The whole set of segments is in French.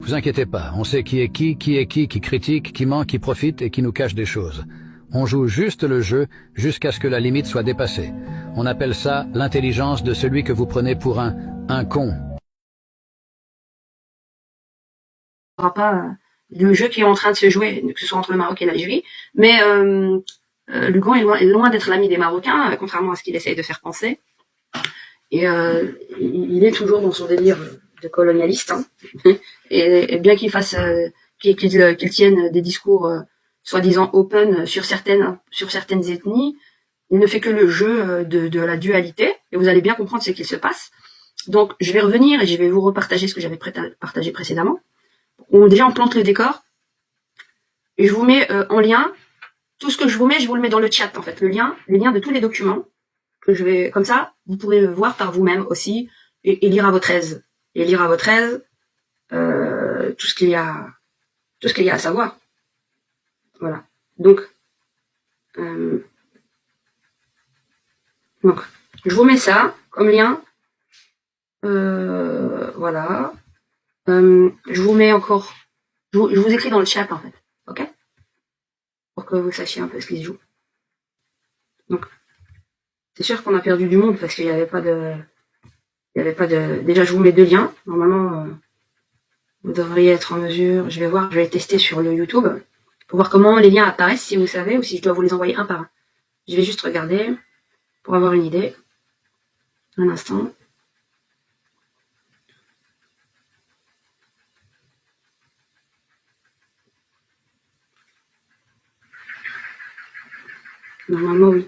Vous inquiétez pas, on sait qui est qui critique, qui ment, qui profite et qui nous cache des choses. On joue juste le jeu jusqu'à ce que la limite soit dépassée. On appelle ça l'intelligence de celui que vous prenez pour un con. Il n'y aura pas le jeu qui est en train de se jouer, que ce soit entre le Maroc et l'Algérie, mais Lugan est loin d'être l'ami des Marocains, contrairement à ce qu'il essaye de faire penser. Et il est toujours dans son délire de colonialiste, hein. Et bien qu'il fasse, qu'il tienne des discours soi-disant open sur certaines ethnies, il ne fait que le jeu de la dualité. Et vous allez bien comprendre ce qu'il se passe. Donc, je vais revenir et je vais vous repartager ce que j'avais partagé précédemment. Déjà, on plante le décor. Et je vous mets en lien. Tout ce que je vous mets, je vous le mets dans le chat, en fait. Les liens de tous les documents que je vais, comme ça, vous pourrez voir par vous-même aussi et lire à votre aise. Et lire à votre aise tout ce qu'il y a à savoir. Voilà. Donc, je vous mets ça comme lien. Voilà. Je vous mets encore. Je vous écris dans le chat, en fait. Ok? Pour que vous sachiez un peu ce qui se joue. Donc, c'est sûr qu'on a perdu du monde parce qu'il n'y avait pas de. Déjà, je vous mets 2 liens. Normalement, vous devriez être en mesure. Je vais tester sur le YouTube pour voir comment les liens apparaissent, si vous savez, ou si je dois vous les envoyer un par un. Je vais juste regarder pour avoir une idée. Un instant. Normalement, oui.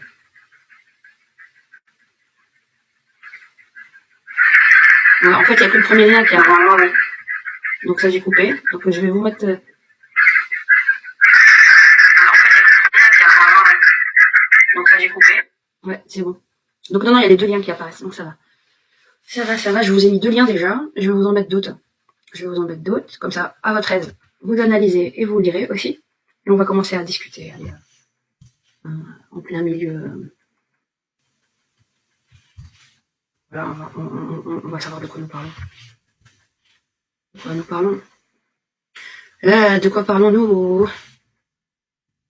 Alors, en fait, il n'y a que le premier lien qui a normalement, oui. Donc ça, j'ai coupé. Donc je vais vous mettre... Alors, en fait, il y a que le premier lien qui a normalement, oui. Donc ça, j'ai coupé. Ouais, c'est bon. Donc non, il y a les 2 liens qui apparaissent. Donc ça va. Ça va. Je vous ai mis 2 liens déjà. Je vais vous en mettre d'autres. Comme ça, à votre aise. Vous analysez et vous lirez aussi. Et on va commencer à discuter. Allez, en plein milieu... Voilà, on va savoir de quoi nous parlons. De quoi parlons-nous?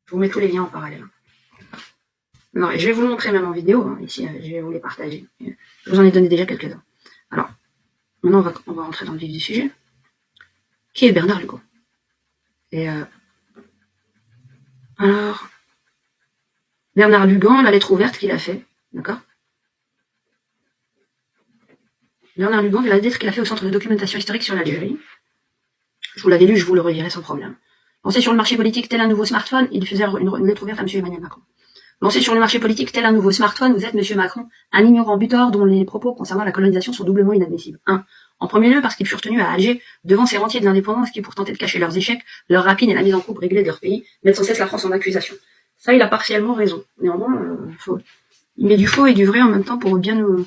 Je vous mets tous les liens en parallèle. Non, et je vais vous le montrer même en vidéo, hein, ici, je vais vous les partager. Je vous en ai donné déjà quelques-uns. Alors, maintenant on va rentrer dans le vif du sujet. Qui est Bernard Lugan? Et alors, Bernard Lugan, la lettre ouverte qu'il a fait, d'accord? Bernard Lugan, la lettre qu'il a fait au Centre de documentation historique sur l'Algérie. Je vous l'avais lu, je vous le relirai sans problème. Lancé sur le marché politique tel un nouveau smartphone, il faisait une lettre ouverte à M. Emmanuel Macron. Lancé sur le marché politique tel un nouveau smartphone, vous êtes, M. Macron, un ignorant butor dont les propos concernant la colonisation sont doublement inadmissibles. 1. En premier lieu, parce qu'ils furent tenus à Alger, devant ces rentiers de l'indépendance qui, pour tenter de cacher leurs échecs, leur rapine et la mise en coupe réglée de leur pays, mettent sans cesse la France en accusation. Ça, il a partiellement raison. Néanmoins, il met du faux et du vrai en même temps pour bien nous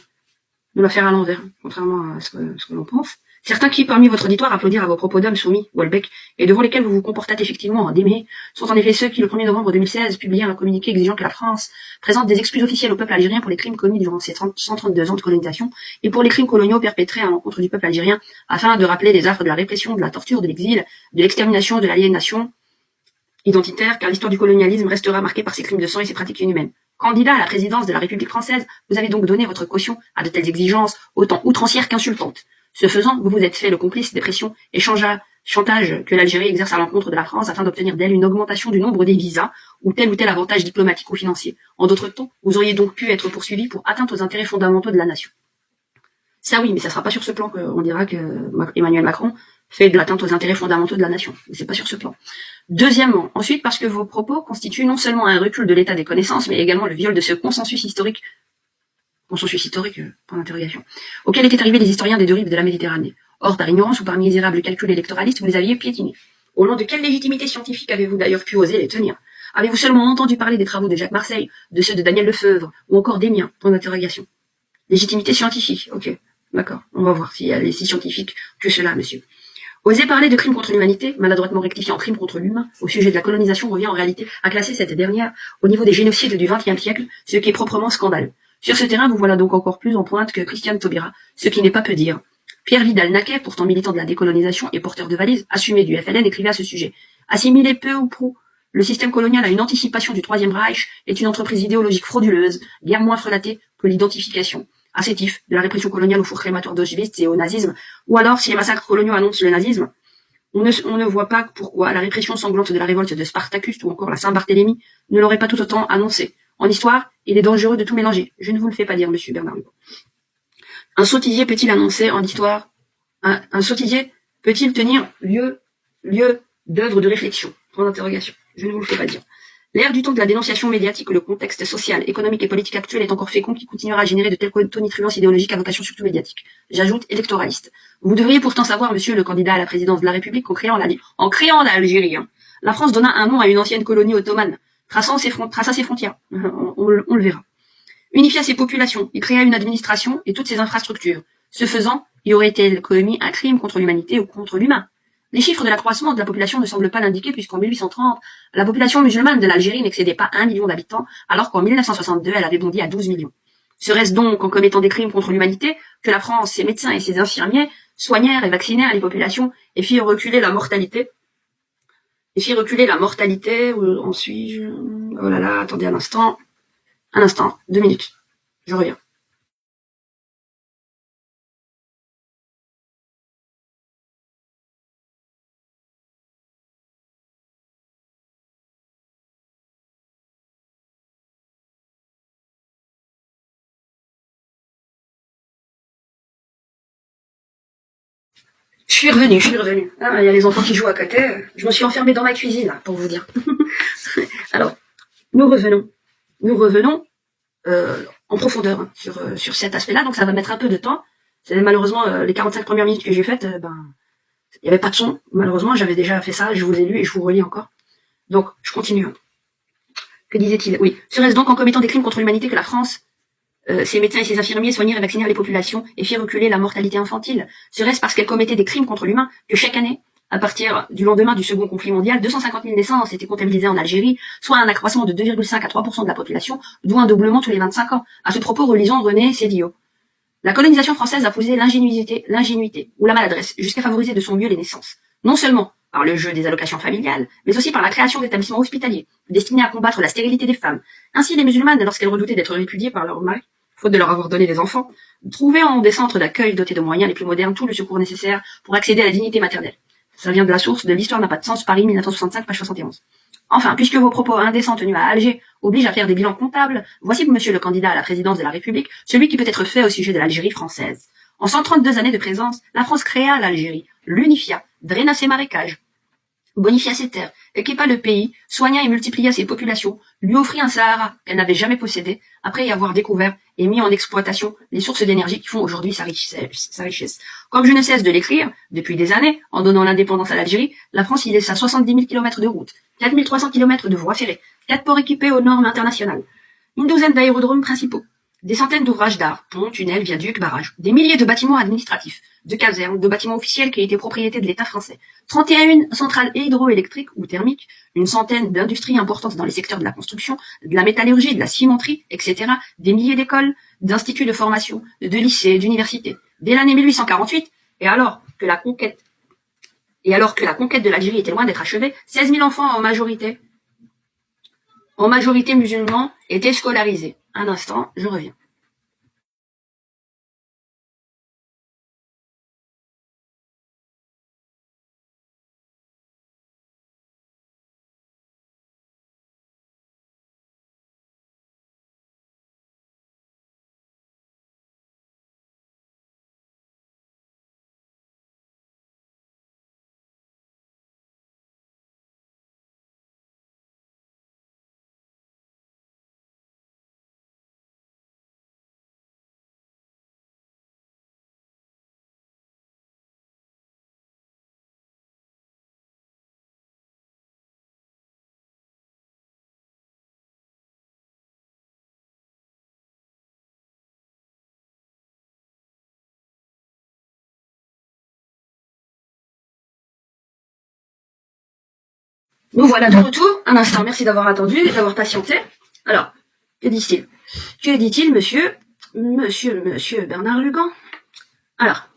la faire à l'envers, contrairement à ce que l'on pense. Certains qui, parmi votre auditoire, applaudirent à vos propos d'hommes soumis, Houellebecq, et devant lesquels vous vous comportâtes effectivement en démé, sont en effet ceux qui, le 1er novembre 2016, publièrent un communiqué exigeant que la France présente des excuses officielles au peuple algérien pour les crimes commis durant ses 132 ans de colonisation et pour les crimes coloniaux perpétrés à l'encontre du peuple algérien, afin de rappeler les affres de la répression, de la torture, de l'exil, de l'extermination, de l'aliénation identitaire, car l'histoire du colonialisme restera marquée par ses crimes de sang et ses pratiques inhumaines. Candidat à la présidence de la République française, vous avez donc donné votre caution à de telles exigences, autant outrancières qu'insultantes. Ce faisant, vous vous êtes fait le complice des pressions et chantages que l'Algérie exerce à l'encontre de la France afin d'obtenir d'elle une augmentation du nombre des visas ou tel avantage diplomatique ou financier. En d'autres temps, vous auriez donc pu être poursuivi pour atteinte aux intérêts fondamentaux de la nation. Ça oui, mais ça sera pas sur ce plan qu'on dira que Emmanuel Macron fait de l'atteinte aux intérêts fondamentaux de la nation. C'est pas sur ce plan. Deuxièmement, ensuite, parce que vos propos constituent non seulement un recul de l'état des connaissances, mais également le viol de ce consensus historique, point d'interrogation, auquel étaient arrivés les historiens des 2 rives de la Méditerranée. Or, par ignorance ou par misérable calcul électoraliste, vous les aviez piétinés. Au nom de quelle légitimité scientifique avez-vous d'ailleurs pu oser les tenir? Avez-vous seulement entendu parler des travaux de Jacques Marseille, de ceux de Daniel Lefebvre, ou encore des miens? Point d'interrogation. Légitimité scientifique, ok. D'accord, on va voir s'il y a les si scientifiques que cela, monsieur. Oser parler de crimes contre l'humanité, maladroitement rectifié en crime contre l'humain, au sujet de la colonisation revient en réalité à classer cette dernière au niveau des génocides du XXe siècle, ce qui est proprement scandaleux. Sur ce terrain, vous voilà donc encore plus en pointe que Christiane Taubira, ce qui n'est pas peu dire. Pierre Vidal-Naquet, pourtant militant de la décolonisation et porteur de valises, assumé du FLN, écrivait à ce sujet. Assimiler peu ou prou le système colonial à une anticipation du Troisième Reich est une entreprise idéologique frauduleuse, bien moins frelatée que l'identification assétif de la répression coloniale au four crématoire d'Auschwitz et au nazisme, ou alors si les massacres coloniaux annoncent le nazisme, on ne voit pas pourquoi la répression sanglante de la révolte de Spartacus ou encore la Saint-Barthélemy ne l'aurait pas tout autant annoncé. En histoire, il est dangereux de tout mélanger. Je ne vous le fais pas dire, monsieur Bernard Hugo. Un sottisier peut-il annoncer en histoire un sottisier peut-il tenir lieu d'œuvre de réflexion? Point d'interrogation. Je ne vous le fais pas dire. L'ère du temps de la dénonciation médiatique, le contexte social, économique et politique actuel est encore fécond qui continuera à générer de telles tonitruances idéologiques à vocation surtout médiatique. J'ajoute électoraliste. Vous devriez pourtant savoir, monsieur le candidat à la présidence de la République, qu'en créant l'Algérie, la France donna un nom à une ancienne colonie ottomane, traça ses frontières. On le verra. Unifia ses populations, il créa une administration et toutes ses infrastructures. Ce faisant, y aurait-il commis un crime contre l'humanité ou contre l'humain? Les chiffres de l'accroissement de la population ne semblent pas l'indiquer puisqu'en 1830, la population musulmane de l'Algérie n'excédait pas 1 million d'habitants, alors qu'en 1962, elle avait bondi à 12 millions. Serait-ce donc en commettant des crimes contre l'humanité que la France, ses médecins et ses infirmiers soignèrent et vaccinèrent les populations et firent reculer la mortalité? Où en suis-je? Oh là là, attendez un instant, 2 minutes, je reviens. Je suis revenu. Ah, il y a les enfants qui jouent à côté. Je me suis enfermée dans ma cuisine, là, pour vous dire. Alors, nous revenons en profondeur sur cet aspect-là. Donc, ça va mettre un peu de temps. C'est malheureusement les 45 premières minutes que j'ai faites, il n'y avait pas de son. Malheureusement, j'avais déjà fait ça. Je vous ai lu et je vous relis encore. Donc, je continue. Que disait-il? Oui. Serait-ce donc en commettant des crimes contre l'humanité que la France, ses médecins et ses infirmiers soignèrent et vaccinèrent les populations et firent reculer la mortalité infantile? Serait-ce parce qu'elle commettait des crimes contre l'humain que chaque année, à partir du lendemain du second conflit mondial, 250 000 naissances étaient comptabilisées en Algérie, soit un accroissement de 2,5 à 3% de la population, d'où un doublement tous les 25 ans. À ce propos, relisons René Sédio. La colonisation française a poussé l'ingénuité ou la maladresse jusqu'à favoriser de son mieux les naissances. Non seulement par le jeu des allocations familiales, mais aussi par la création d'établissements hospitaliers, destinés à combattre la stérilité des femmes. Ainsi, les musulmanes, lorsqu'elles redoutaient d'être répudiées par leur mari, faute de leur avoir donné des enfants, trouvaient en des centres d'accueil dotés de moyens les plus modernes tout le secours nécessaire pour accéder à la dignité maternelle. Ça vient de la source de l'Histoire n'a pas de sens, Paris 1965, page 71. Enfin, puisque vos propos indécents tenus à Alger obligent à faire des bilans comptables, voici, monsieur le candidat à la présidence de la République, celui qui peut être fait au sujet de l'Algérie française. En 132 années de présence, la France créa l'Algérie, l'unifia, draina ses marécages, bonifia ses terres, équipa le pays, soigna et multiplia ses populations, lui offrit un Sahara qu'elle n'avait jamais possédé, après y avoir découvert et mis en exploitation les sources d'énergie qui font aujourd'hui sa richesse. Comme je ne cesse de l'écrire, depuis des années, en donnant l'indépendance à l'Algérie, la France y laissa 70 000 km de routes, 4 300 km de voies ferrées, 4 ports équipés aux normes internationales, une douzaine d'aérodromes principaux, des centaines d'ouvrages d'art, ponts, tunnels, viaducs, barrages, des milliers de bâtiments administratifs, de casernes, de bâtiments officiels qui étaient propriété de l'État français, 31 centrales hydroélectriques ou thermiques, une centaine d'industries importantes dans les secteurs de la construction, de la métallurgie, de la cimenterie, etc., des milliers d'écoles, d'instituts de formation, de lycées, d'universités. Dès l'année 1848, et alors que la conquête de l'Algérie était loin d'être achevée, 16 000 enfants en majorité musulmans, étaient scolarisés. Un instant, je reviens. Nous voilà de retour. Un instant, merci d'avoir attendu et d'avoir patienté. Alors, que dit-il? Que dit-il, monsieur Bernard Lugan? Alors,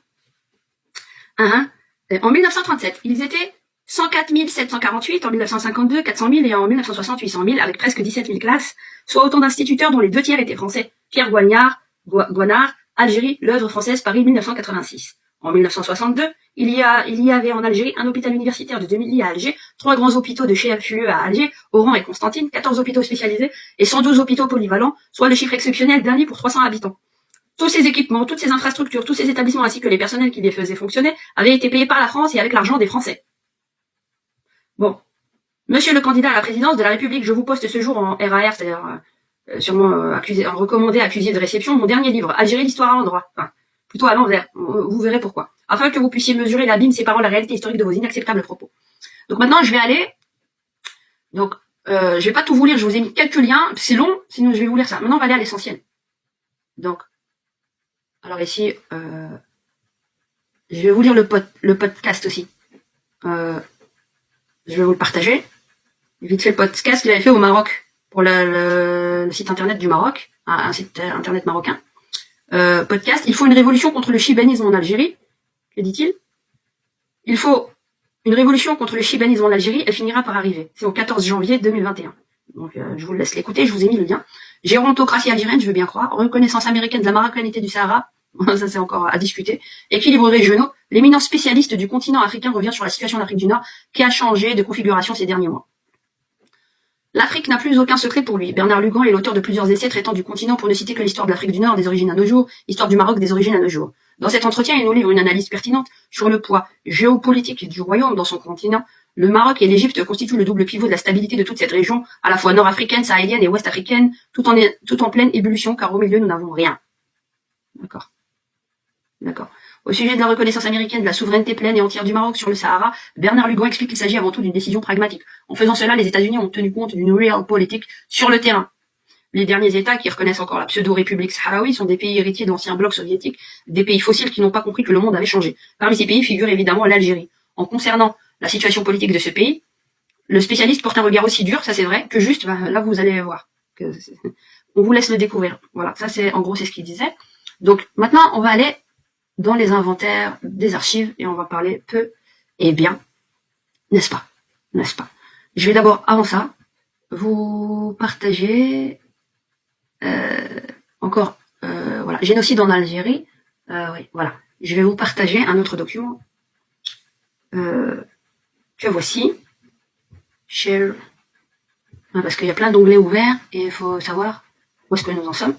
En 1937, ils étaient 104 748, en 1952, 400 000 et en 1960, 800 000, avec presque 17 000 classes, soit autant d'instituteurs dont les 2 tiers étaient français. Pierre Goignard, Algérie, l'œuvre française, Paris, 1986. En 1962, il y avait en Algérie un hôpital universitaire de 2000 lits à Alger, 3 grands hôpitaux de CHUE à Alger, Oran et Constantine, 14 hôpitaux spécialisés et 112 hôpitaux polyvalents, soit le chiffre exceptionnel d'un lit pour 300 habitants. Tous ces équipements, toutes ces infrastructures, tous ces établissements ainsi que les personnels qui les faisaient fonctionner avaient été payés par la France et avec l'argent des Français. Bon. Monsieur le candidat à la présidence de la République, je vous poste ce jour en RAR, c'est-à-dire sûrement en recommandé accusé de réception, mon dernier livre, Algérie, l'histoire à l'endroit. Enfin, plutôt à l'envers. Vous verrez pourquoi. Afin que vous puissiez mesurer l'abîme séparant la réalité historique de vos inacceptables propos. Donc maintenant, je vais aller. Donc, je vais pas tout vous lire, je vous ai mis quelques liens. C'est long, sinon je vais vous lire ça. Maintenant, on va aller à l'essentiel. Donc, alors ici, je vais vous lire le podcast aussi. Je vais vous le partager. Vite fait, le podcast qu'il avait fait au Maroc, pour le site internet du Maroc, un site internet marocain. Podcast, il faut une révolution contre le chibanisme en Algérie. Que dit-il? Il faut une révolution contre le chibanisme en Algérie, elle finira par arriver. C'est au 14 janvier 2021. Donc, je vous laisse l'écouter, je vous ai mis le lien. Gérontocratie algérienne, je veux bien croire. Reconnaissance américaine de la marocanité du Sahara. Ça, c'est encore à discuter. Équilibre régionaux. L'éminent spécialiste du continent africain revient sur la situation d'Afrique du Nord, qui a changé de configuration ces derniers mois. L'Afrique n'a plus aucun secret pour lui. Bernard Lugan est l'auteur de plusieurs essais traitant du continent pour ne citer que l'histoire de l'Afrique du Nord des origines à nos jours, l'histoire du Maroc des origines à nos jours. Dans cet entretien, il nous livre une analyse pertinente sur le poids géopolitique du royaume dans son continent. Le Maroc et l'Égypte constituent le double pivot de la stabilité de toute cette région, à la fois nord-africaine, sahélienne et ouest-africaine, tout en pleine ébullition, car au milieu, nous n'avons rien. D'accord. Au sujet de la reconnaissance américaine de la souveraineté pleine et entière du Maroc sur le Sahara, Bernard Lugan explique qu'il s'agit avant tout d'une décision pragmatique. En faisant cela, les États-Unis ont tenu compte d'une real politique sur le terrain. Les derniers États qui reconnaissent encore la pseudo-république sahraoui sont des pays héritiers d'anciens blocs soviétiques, des pays fossiles qui n'ont pas compris que le monde avait changé. Parmi ces pays figure évidemment l'Algérie. En concernant la situation politique de ce pays, le spécialiste porte un regard aussi dur, ça c'est vrai, que juste, là vous allez voir. On vous laisse le découvrir. Voilà, ça c'est, en gros, c'est ce qu'il disait. Donc, maintenant, on va aller dans les inventaires des archives et on va parler peu et bien, n'est-ce pas? Je vais d'abord, avant ça, vous partager encore, voilà, génocide en Algérie. Oui, voilà. Je vais vous partager un autre document que voici. Share. Parce qu'il y a plein d'onglets ouverts et il faut savoir où est-ce que nous en sommes.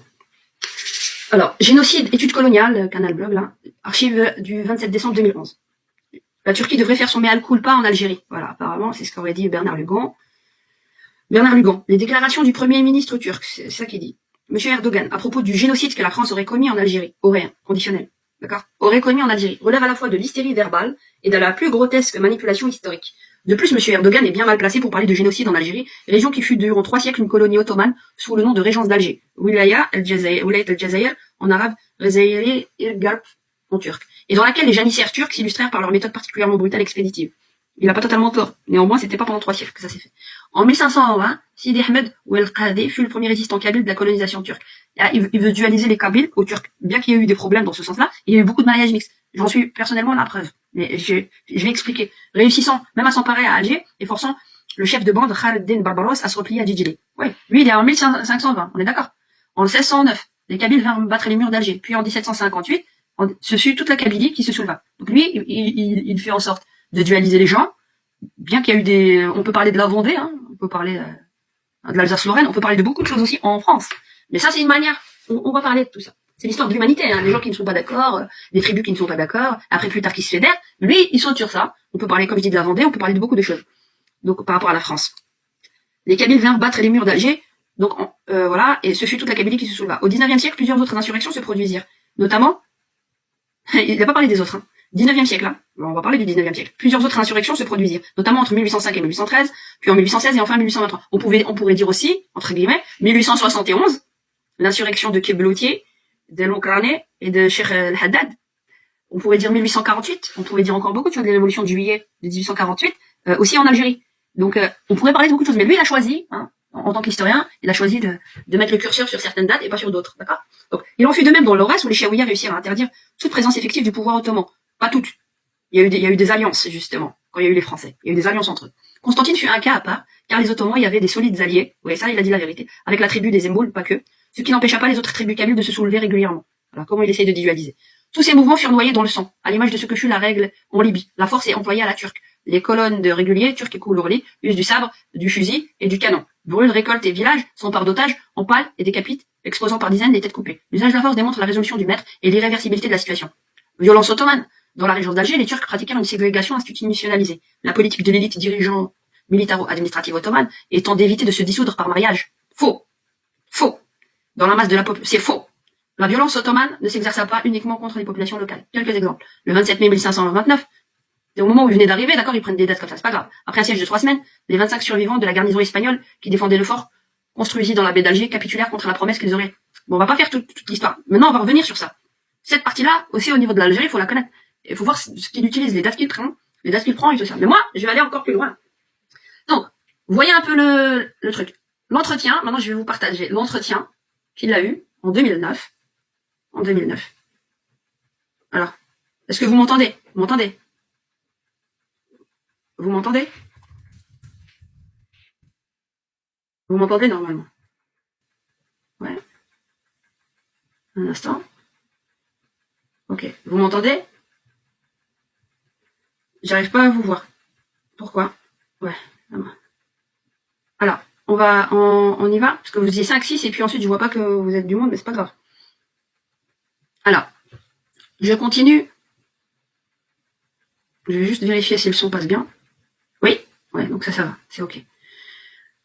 Alors, génocide, études coloniales, Canal Blog, là, archive du 27 décembre 2011. La Turquie devrait faire son mea culpa en Algérie. Voilà, apparemment, c'est ce qu'aurait dit Bernard Lugan. Les déclarations du Premier ministre turc, c'est ça qu'il dit. Monsieur Erdogan, à propos du génocide que la France aurait commis en Algérie, conditionnel, d'accord, aurait commis en Algérie, relève à la fois de l'hystérie verbale et de la plus grotesque manipulation historique. De plus, monsieur Erdogan est bien mal placé pour parler de génocide en Algérie, région qui fut durant 3 siècles une colonie ottomane sous le nom de Régence d'Alger, Wilayat el-Jazair, en arabe, Rezaïri Irgarp en turc, et dans laquelle les janissaires turcs s'illustrèrent par leur méthode particulièrement brutale et expéditive. Il n'a pas totalement tort. Néanmoins, c'était pas pendant 3 siècles que ça s'est fait. En 1520, Sidi Ahmed Ouel Qadi fut le premier résistant kabyle de la colonisation turque. Il veut dualiser les Kabyles aux Turcs. Bien qu'il y ait eu des problèmes dans ce sens-là, il y a eu beaucoup de mariages mixtes. J'en suis personnellement la preuve. Mais je vais expliquer. Réussissant même à s'emparer à Alger et forçant le chef de bande Khaled Barbaros à se replier à Djidjili. Oui, lui il est en 1520, on est d'accord. En 1609, les Kabyles vinrent battre les murs d'Alger. Puis en 1758, ce fut toute la Kabylie qui se souleva. Donc lui, il fait en sorte de dualiser les gens, bien qu'il y a eu on peut parler de la Vendée, hein, on peut parler de l'Alsace-Lorraine, on peut parler de beaucoup de choses aussi en France. Mais ça, c'est une manière, on va parler de tout ça. C'est l'histoire de l'humanité, hein, des gens qui ne sont pas d'accord, des tribus qui ne sont pas d'accord, après plus tard qui se fédèrent. Lui, il saute sur ça. On peut parler, comme je dis, de la Vendée, on peut parler de beaucoup de choses. Donc, par rapport à la France. Les Kabyles vinrent battre les murs d'Alger, donc voilà, et ce fut toute la Kabylie qui se souleva. Au 19e siècle, plusieurs autres insurrections se produisirent. Notamment, il n'a pas parlé des autres, hein. 19e siècle, là. On va parler du 19e siècle. Plusieurs autres insurrections se produisirent, notamment entre 1805 et 1813, puis en 1816 et enfin 1823. On pourrait dire aussi, entre guillemets, 1871, l'insurrection de Kebloutier, de Longrane et de Cheikh el-Haddad. On pourrait dire 1848, on pourrait dire encore beaucoup de choses, les révolutions de juillet de 1848, aussi en Algérie. Donc, on pourrait parler de beaucoup de choses, mais lui, il a choisi, hein, en tant qu'historien, il a choisi de mettre le curseur sur certaines dates et pas sur d'autres, d'accord? Donc, il en fut de même dans l'Aurès où les Chaouïas réussirent à interdire toute présence effective du pouvoir ottoman. Pas toutes. il y a eu des alliances, justement, quand il y a eu les Français. Il y a eu des alliances entre eux. Constantine fut un cas à part, car les Ottomans, il y avait des solides alliés, oui, ça, il a dit la vérité, avec la tribu des Zemboules, pas que, ce qui n'empêcha pas les autres tribus kabyles de se soulever régulièrement. Alors, comment il essaye de visualiser? Tous ces mouvements furent noyés dans le sang, à l'image de ce que fut la règle en Libye. La force est employée à la turque. Les colonnes de réguliers, turcs et coulurlis, usent du sabre, du fusil et du canon. Brûlent, récoltent et villages, s'emparent d'otages, empalent et décapitent, exposant par dizaines les têtes coupées. L'usage de la force démontre la résolution du maître et l'irréversibilité de la situation. Violence ottomane. Dans la région d'Alger, les Turcs pratiquèrent une ségrégation institutionnalisée. La politique de l'élite dirigeant militaro-administrative ottomane étant d'éviter de se dissoudre par mariage. Faux. Faux. Dans la masse de la population, c'est faux. La violence ottomane ne s'exerça pas uniquement contre les populations locales. Quelques exemples. Le 27 mai 1529, c'est au moment où ils venaient d'arriver, d'accord, ils prennent des dates comme ça, c'est pas grave. Après un siège de 3 semaines, les 25 survivants de la garnison espagnole qui défendaient le fort, construisis dans la baie d'Alger, capitulèrent contre la promesse qu'ils auraient. Bon, on va pas faire toute l'histoire. Maintenant, on va revenir sur ça. Cette partie-là, aussi au niveau de l'Algérie, il faut la connaître. Il faut voir ce qu'il utilise, les dates qu'il prend, et tout ça. Mais moi, je vais aller encore plus loin. Donc, vous voyez un peu le truc. L'entretien, maintenant je vais vous partager l'entretien qu'il a eu en 2009. En 2009. Alors, est-ce que vous m'entendez? Vous m'entendez? Vous m'entendez? Vous m'entendez normalement? Ouais. Un instant. Ok. Vous m'entendez? J'arrive pas à vous voir. Pourquoi? Ouais. Alors, on y va? Parce que vous disiez 5, 6, et puis ensuite je vois pas que vous êtes du monde, mais c'est pas grave. Alors, je continue. Je vais juste vérifier si le son passe bien. Oui? Ouais, donc ça va. C'est ok.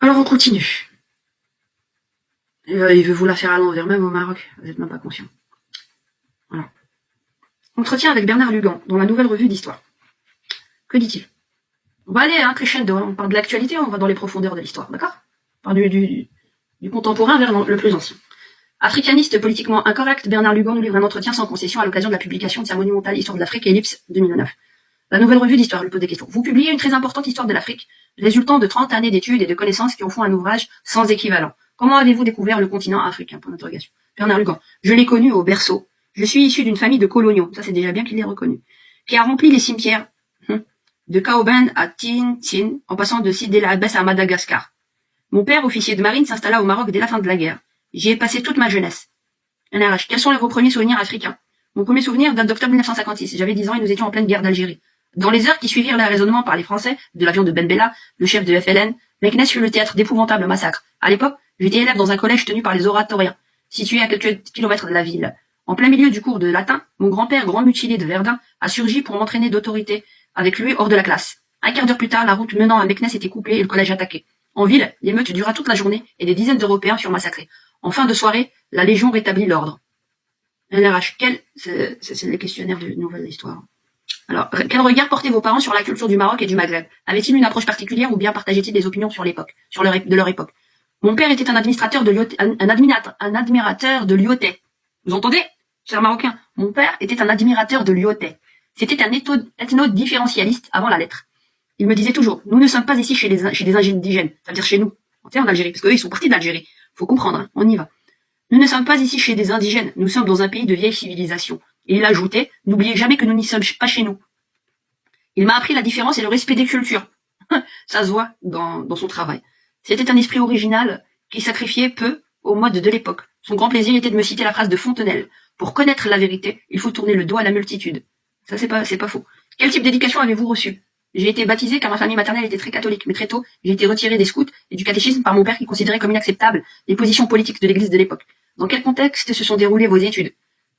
Alors, on continue. Il veut vous la faire à l'envers, même au Maroc. Vous n'êtes même pas conscient. Voilà. Entretien avec Bernard Lugan, dans la Nouvelle Revue d'Histoire. Que dit-il? On va aller crescendo, on parle de l'actualité, on va dans les profondeurs de l'histoire, d'accord? On parle du contemporain vers le plus ancien. Africaniste politiquement incorrect, Bernard Lugan nous livre un entretien sans concession à l'occasion de la publication de sa monumentale Histoire de l'Afrique, Ellipse 2009. La Nouvelle Revue d'Histoire lui pose des questions. Vous publiez une très importante histoire de l'Afrique, résultant de 30 années d'études et de connaissances qui en font un ouvrage sans équivalent. Comment avez-vous découvert le continent africain? Point d'interrogation. Bernard Lugan. Je l'ai connu au berceau. Je suis issu d'une famille de coloniaux, ça c'est déjà bien qu'il l'ait reconnu, qui a rempli les cimetières de Kaoben à Tin, en passant de Sidi El Abbès à Madagascar. Mon père, officier de marine, s'installa au Maroc dès la fin de la guerre. J'y ai passé toute ma jeunesse. NRH. Quels sont vos premiers souvenirs africains? Mon premier souvenir date d'octobre 1956. J'avais 10 ans et nous étions en pleine guerre d'Algérie. Dans les heures qui suivirent le raisonnement par les Français de l'avion de Ben Bella, le chef de FLN, Meknès fut le théâtre d'épouvantables massacres. À l'époque, j'étais élève dans un collège tenu par les oratoriens, situé à quelques kilomètres de la ville. En plein milieu du cours de latin, mon grand-père, grand mutilé de Verdun, a surgi pour m'entraîner d'autorité avec lui hors de la classe. Un quart d'heure plus tard, la route menant à Meknès était coupée et le collège attaqué. En ville, l'émeute dura toute la journée et des dizaines d'Européens furent massacrés. En fin de soirée, la Légion rétablit l'ordre. NRH, c'est les questionnaires de Nouvelle Histoire. Alors, quel regard portaient vos parents sur la culture du Maroc et du Maghreb? Avaient-ils une approche particulière ou bien partageaient-ils des opinions sur l'époque, de leur époque? Mon père était un admirateur de Lyotet. Vous entendez, chers Marocains? Mon père était un admirateur de Lyotet. C'était un ethno-différentialiste avant la lettre. Il me disait toujours, nous ne sommes pas ici chez des indigènes, c'est-à-dire chez nous, en Algérie, parce qu'eux, ils sont partis d'Algérie. Faut comprendre, on y va. Nous ne sommes pas ici chez des indigènes, nous sommes dans un pays de vieille civilisation. Et il ajoutait, n'oubliez jamais que nous n'y sommes pas chez nous. Il m'a appris la différence et le respect des cultures. Ça se voit dans son travail. C'était un esprit original qui sacrifiait peu aux modes de l'époque. Son grand plaisir était de me citer la phrase de Fontenelle. Pour connaître la vérité, il faut tourner le dos à la multitude. Ça, c'est pas faux. Quel type d'éducation avez-vous reçu? J'ai été baptisé car ma famille maternelle était très catholique, mais très tôt, j'ai été retiré des scouts et du catéchisme par mon père qui considérait comme inacceptables les positions politiques de l'église de l'époque. Dans quel contexte se sont déroulées vos études?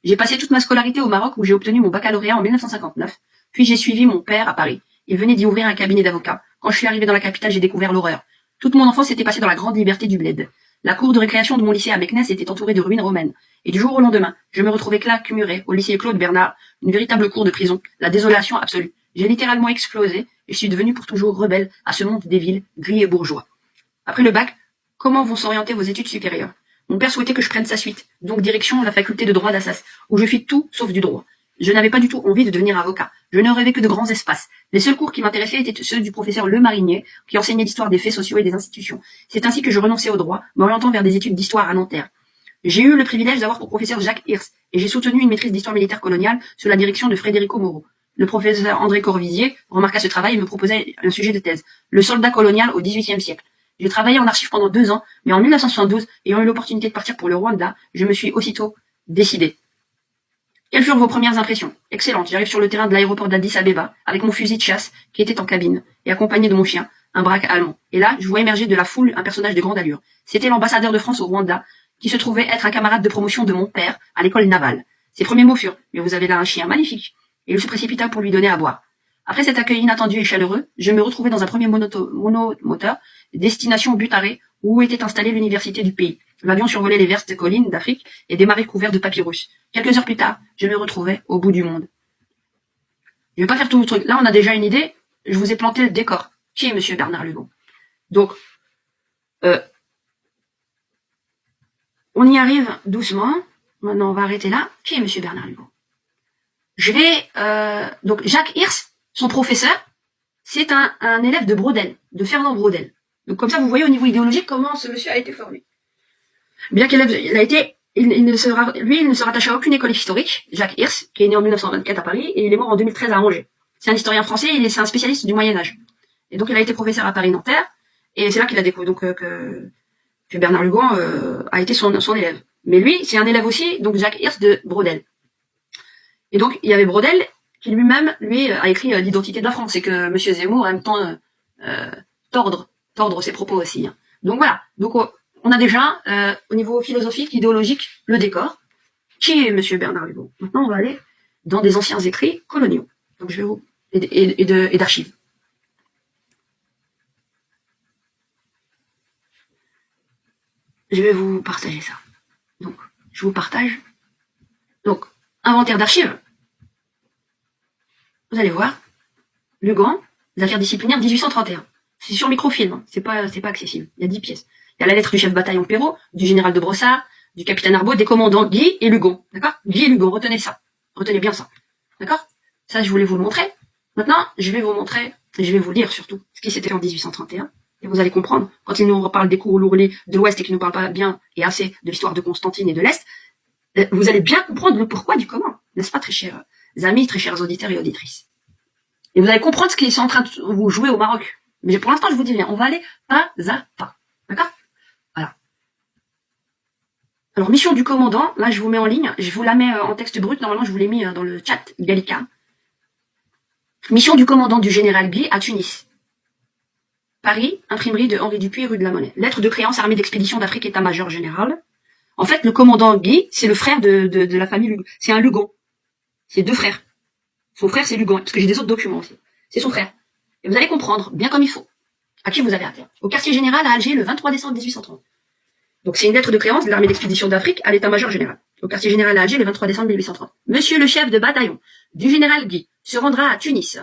J'ai passé toute ma scolarité au Maroc où j'ai obtenu mon baccalauréat en 1959, puis j'ai suivi mon père à Paris. Il venait d'y ouvrir un cabinet d'avocats. Quand je suis arrivé dans la capitale, j'ai découvert l'horreur. Toute mon enfance s'était passée dans la grande liberté du bled. La cour de récréation de mon lycée à Meknès était entourée de ruines romaines. Et du jour au lendemain, je me retrouvais claque muré au lycée Claude Bernard, une véritable cour de prison, la désolation absolue. J'ai littéralement explosé et je suis devenu pour toujours rebelle à ce monde des villes, gris et bourgeois. Après le bac, comment vont s'orienter vos études supérieures? Mon père souhaitait que je prenne sa suite, donc direction la faculté de droit d'Assas, où je fis tout sauf du droit. Je n'avais pas du tout envie de devenir avocat. Je ne rêvais que de grands espaces. Les seuls cours qui m'intéressaient étaient ceux du professeur Le Marinier, qui enseignait l'histoire des faits sociaux et des institutions. C'est ainsi que je renonçais au droit, m'orientant vers des études d'histoire à Nanterre. J'ai eu le privilège d'avoir pour professeur Jacques Hirsch, et j'ai soutenu une maîtrise d'histoire militaire coloniale sous la direction de Frédérico Moreau. le professeur André Corvisier remarqua ce travail et me proposait un sujet de thèse. Le soldat colonial au XVIIIe siècle. J'ai travaillé en archives pendant 2 ans, mais en 1972, ayant eu l'opportunité de partir pour le Rwanda, je me suis aussitôt décidé. Quelles furent vos premières impressions? Excellentes. J'arrive sur le terrain de l'aéroport d'Addis Abeba, avec mon fusil de chasse, qui était en cabine, et accompagné de mon chien, un braque allemand. Et là, je vois émerger de la foule un personnage de grande allure. C'était l'ambassadeur de France au Rwanda, qui se trouvait être un camarade de promotion de mon père, à l'école navale. Ses premiers mots furent « Mais vous avez là un chien magnifique !» Et il se précipita pour lui donner à boire. Après cet accueil inattendu et chaleureux, je me retrouvai dans un premier monomoteur, destination Butaré, où était installée l'université du pays. L'avion survolait les vertes collines d'Afrique et des marais couverts de papyrus. Quelques heures plus tard, je me retrouvais au bout du monde. Je vais pas faire tout le truc. Là, on a déjà une idée. Je vous ai planté le décor. Qui est Monsieur Bernard Lugon? Donc, on y arrive doucement. Maintenant, on va arrêter là. Qui est Monsieur Bernard Lugon? Je vais... donc, Jacques Hirs, son professeur, c'est un élève de Braudel, de Fernand Braudel. Donc, comme ça, vous voyez au niveau idéologique comment ce monsieur a été formé. Bien qu'il a été... il ne se rattache à aucune école historique, Jacques Hirs, qui est né en 1924 à Paris, et il est mort en 2013 à Angers. C'est un historien français, c'est un spécialiste du Moyen-Âge. Et donc, il a été professeur à Paris-Nanterre, et c'est là qu'il a découvert donc, que Bernard Lugon a été son élève. Mais lui, c'est un élève aussi, donc Jacques Hirs de Braudel. Et donc, il y avait Braudel, qui lui-même, a écrit l'identité de la France, et que Monsieur Zemmour aime tant tordre ses propos aussi. Hein. Donc voilà. Donc on a déjà, au niveau philosophique, idéologique, le décor. Qui est Monsieur Bernard Lugon? Maintenant, on va aller dans des anciens écrits coloniaux. Donc je vais vous et d'archives. Je vais vous partager ça. Donc, je vous partage. Donc, inventaire d'archives. Vous allez voir. Lugon, les affaires disciplinaires 1831. C'est sur microfilm, hein. C'est pas accessible. Il y a 10 pièces. Il y a la lettre du chef bataillon Perrault, du général de Brossard, du capitaine Arbaud, des commandants Guy et Lugon. D'accord? Guy et Lugon, retenez ça. Retenez bien ça. D'accord? Ça, je voulais vous le montrer. Maintenant, je vais vous montrer, et je vais vous lire surtout, ce qui s'était fait en 1831. Et vous allez comprendre, quand il nous reparle des cours lourlés de l'Ouest et qu'il nous parle pas bien et assez de l'histoire de Constantine et de l'Est, vous allez bien comprendre le pourquoi du comment. N'est-ce pas, très chers amis, très chers auditeurs et auditrices? Et vous allez comprendre ce qu'ils sont en train de vous jouer au Maroc. Mais pour l'instant, je vous dis rien. On va aller pas à pas. D'accord? Voilà. Alors, mission du commandant. Là, je vous mets en ligne. Je vous la mets en texte brut. Normalement, je vous l'ai mis dans le chat Gallica. Mission du commandant du général Guy à Tunis. Paris, imprimerie de Henri Dupuis, rue de la Monnaie. Lettre de créance, armée d'expédition d'Afrique, état-major général. En fait, le commandant Guy, c'est le frère de la famille Lugon. C'est un Lugon. C'est 2 frères. Son frère, c'est Lugon. Parce que j'ai des autres documents aussi. C'est son frère. Et vous allez comprendre, bien comme il faut, à qui vous avez affaire. Au quartier général à Alger, le 23 décembre 1830. Donc c'est une lettre de créance de l'armée d'expédition d'Afrique à l'état-major général. Au quartier général à Alger, le 23 décembre 1830. Monsieur le chef de bataillon du général Guy se rendra à Tunis.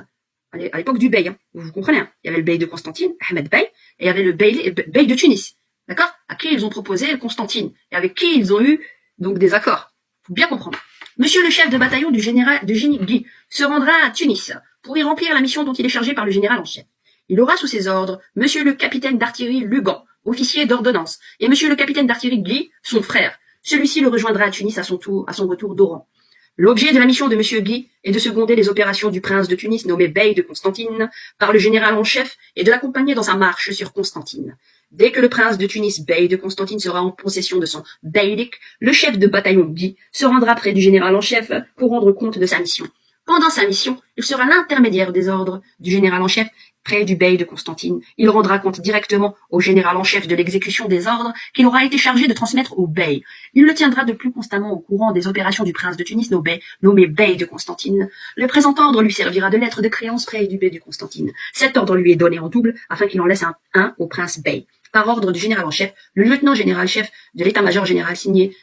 À l'époque du Bey, hein. Vous comprenez, hein. Il y avait le Bey de Constantine, Ahmed Bey, et il y avait le Bey de Tunis. D'accord? À qui ils ont proposé Constantine. Et avec qui ils ont eu, donc, des accords. Faut bien comprendre. Monsieur le chef de bataillon du général Guy se rendra à Tunis pour y remplir la mission dont il est chargé par le général en chef. Il aura sous ses ordres Monsieur le capitaine d'artillerie Lugon, officier d'ordonnance, et Monsieur le capitaine d'artillerie Guy, son frère. Celui-ci le rejoindra à Tunis à son retour d'Oran. L'objet de la mission de Monsieur Guy est de seconder les opérations du prince de Tunis nommé Bey de Constantine par le général en chef et de l'accompagner dans sa marche sur Constantine. Dès que le prince de Tunis, Bey de Constantine, sera en possession de son beylik, le chef de bataillon Guy se rendra près du général en chef pour rendre compte de sa mission. Pendant sa mission, il sera l'intermédiaire des ordres du général en chef près du bey de Constantine. Il rendra compte directement au général en chef de l'exécution des ordres qu'il aura été chargé de transmettre au bey. Il le tiendra de plus constamment au courant des opérations du prince de Tunis nommé bey de Constantine. Le présent ordre lui servira de lettre de créance près du bey de Constantine. Cet ordre lui est donné en double afin qu'il en laisse un au prince bey. Par ordre du général en chef, le lieutenant général chef de l'état-major général signé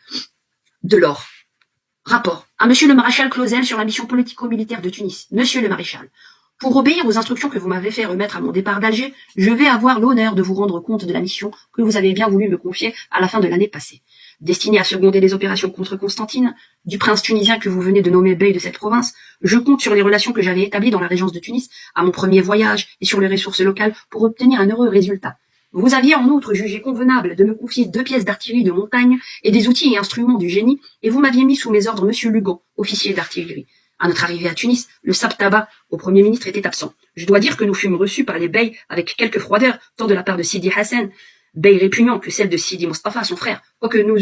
Delors. Rapport à Monsieur le maréchal Clausel sur la mission politico-militaire de Tunis. Monsieur le maréchal, pour obéir aux instructions que vous m'avez fait remettre à mon départ d'Alger, je vais avoir l'honneur de vous rendre compte de la mission que vous avez bien voulu me confier à la fin de l'année passée. Destinée à seconder les opérations contre Constantine, du prince tunisien que vous venez de nommer bey de cette province, je compte sur les relations que j'avais établies dans la régence de Tunis à mon premier voyage et sur les ressources locales pour obtenir un heureux résultat. Vous aviez en outre jugé convenable de me confier 2 pièces d'artillerie de montagne et des outils et instruments du génie, et vous m'aviez mis sous mes ordres Monsieur Lugon, officier d'artillerie. À notre arrivée à Tunis, le Sabtaba, au Premier ministre, était absent. Je dois dire que nous fûmes reçus par les beys avec quelques froideurs, tant de la part de Sidi Hassan, bey répugnant, que celle de Sidi Mostafa, son frère, quoique nous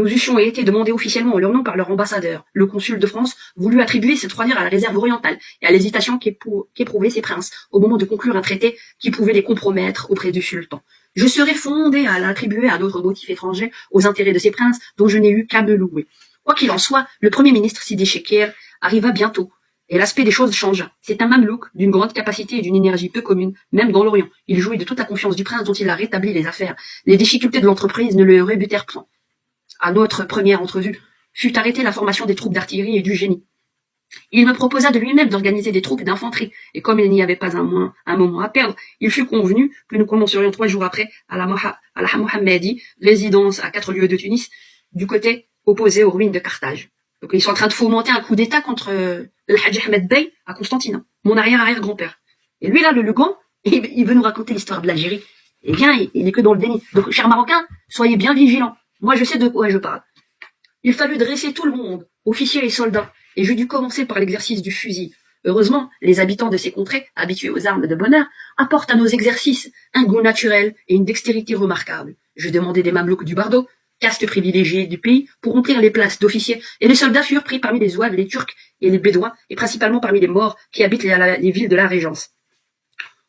eussions été demandés officiellement en leur nom par leur ambassadeur. Le consul de France voulut attribuer cette froideur à la réserve orientale et à l'hésitation qu'éprouvaient ces princes au moment de conclure un traité qui pouvait les compromettre auprès du sultan. Je serais fondé à l'attribuer à d'autres motifs étrangers aux intérêts de ces princes dont je n'ai eu qu'à me louer. Quoi qu'il en soit, le premier ministre Sidi Chekir arriva bientôt, et l'aspect des choses changea. C'est un mamelouk d'une grande capacité et d'une énergie peu commune, même dans l'Orient. Il jouit de toute la confiance du prince dont il a rétabli les affaires. Les difficultés de l'entreprise ne le rebutèrent point. À notre première entrevue, fut arrêtée la formation des troupes d'artillerie et du génie. Il me proposa de lui-même d'organiser des troupes d'infanterie, et comme il n'y avait pas un moment à perdre, il fut convenu que nous commencerions 3 jours après à la Mohammadi, résidence à 4 lieues de Tunis, du côté opposé aux ruines de Carthage. Donc ils sont en train de fomenter un coup d'état contre le Hadj Ahmed Bey à Constantine, mon arrière-arrière-grand-père. Et lui là, le Lugan, il veut nous raconter l'histoire de l'Algérie. Eh bien, il est que dans le déni. Donc, chers Marocains, soyez bien vigilants. Moi, je sais de quoi je parle. Il fallut dresser tout le monde, officiers et soldats, et je dus commencer par l'exercice du fusil. Heureusement, les habitants de ces contrées, habitués aux armes de bonheur, apportent à nos exercices un goût naturel et une dextérité remarquable. Je demandai des mamelouks du Bardo, caste privilégiée du pays, pour remplir les places d'officiers, et les soldats furent pris parmi les Zouaves, les Turcs et les Bédouins, et principalement parmi les Maures qui habitent les villes de la Régence.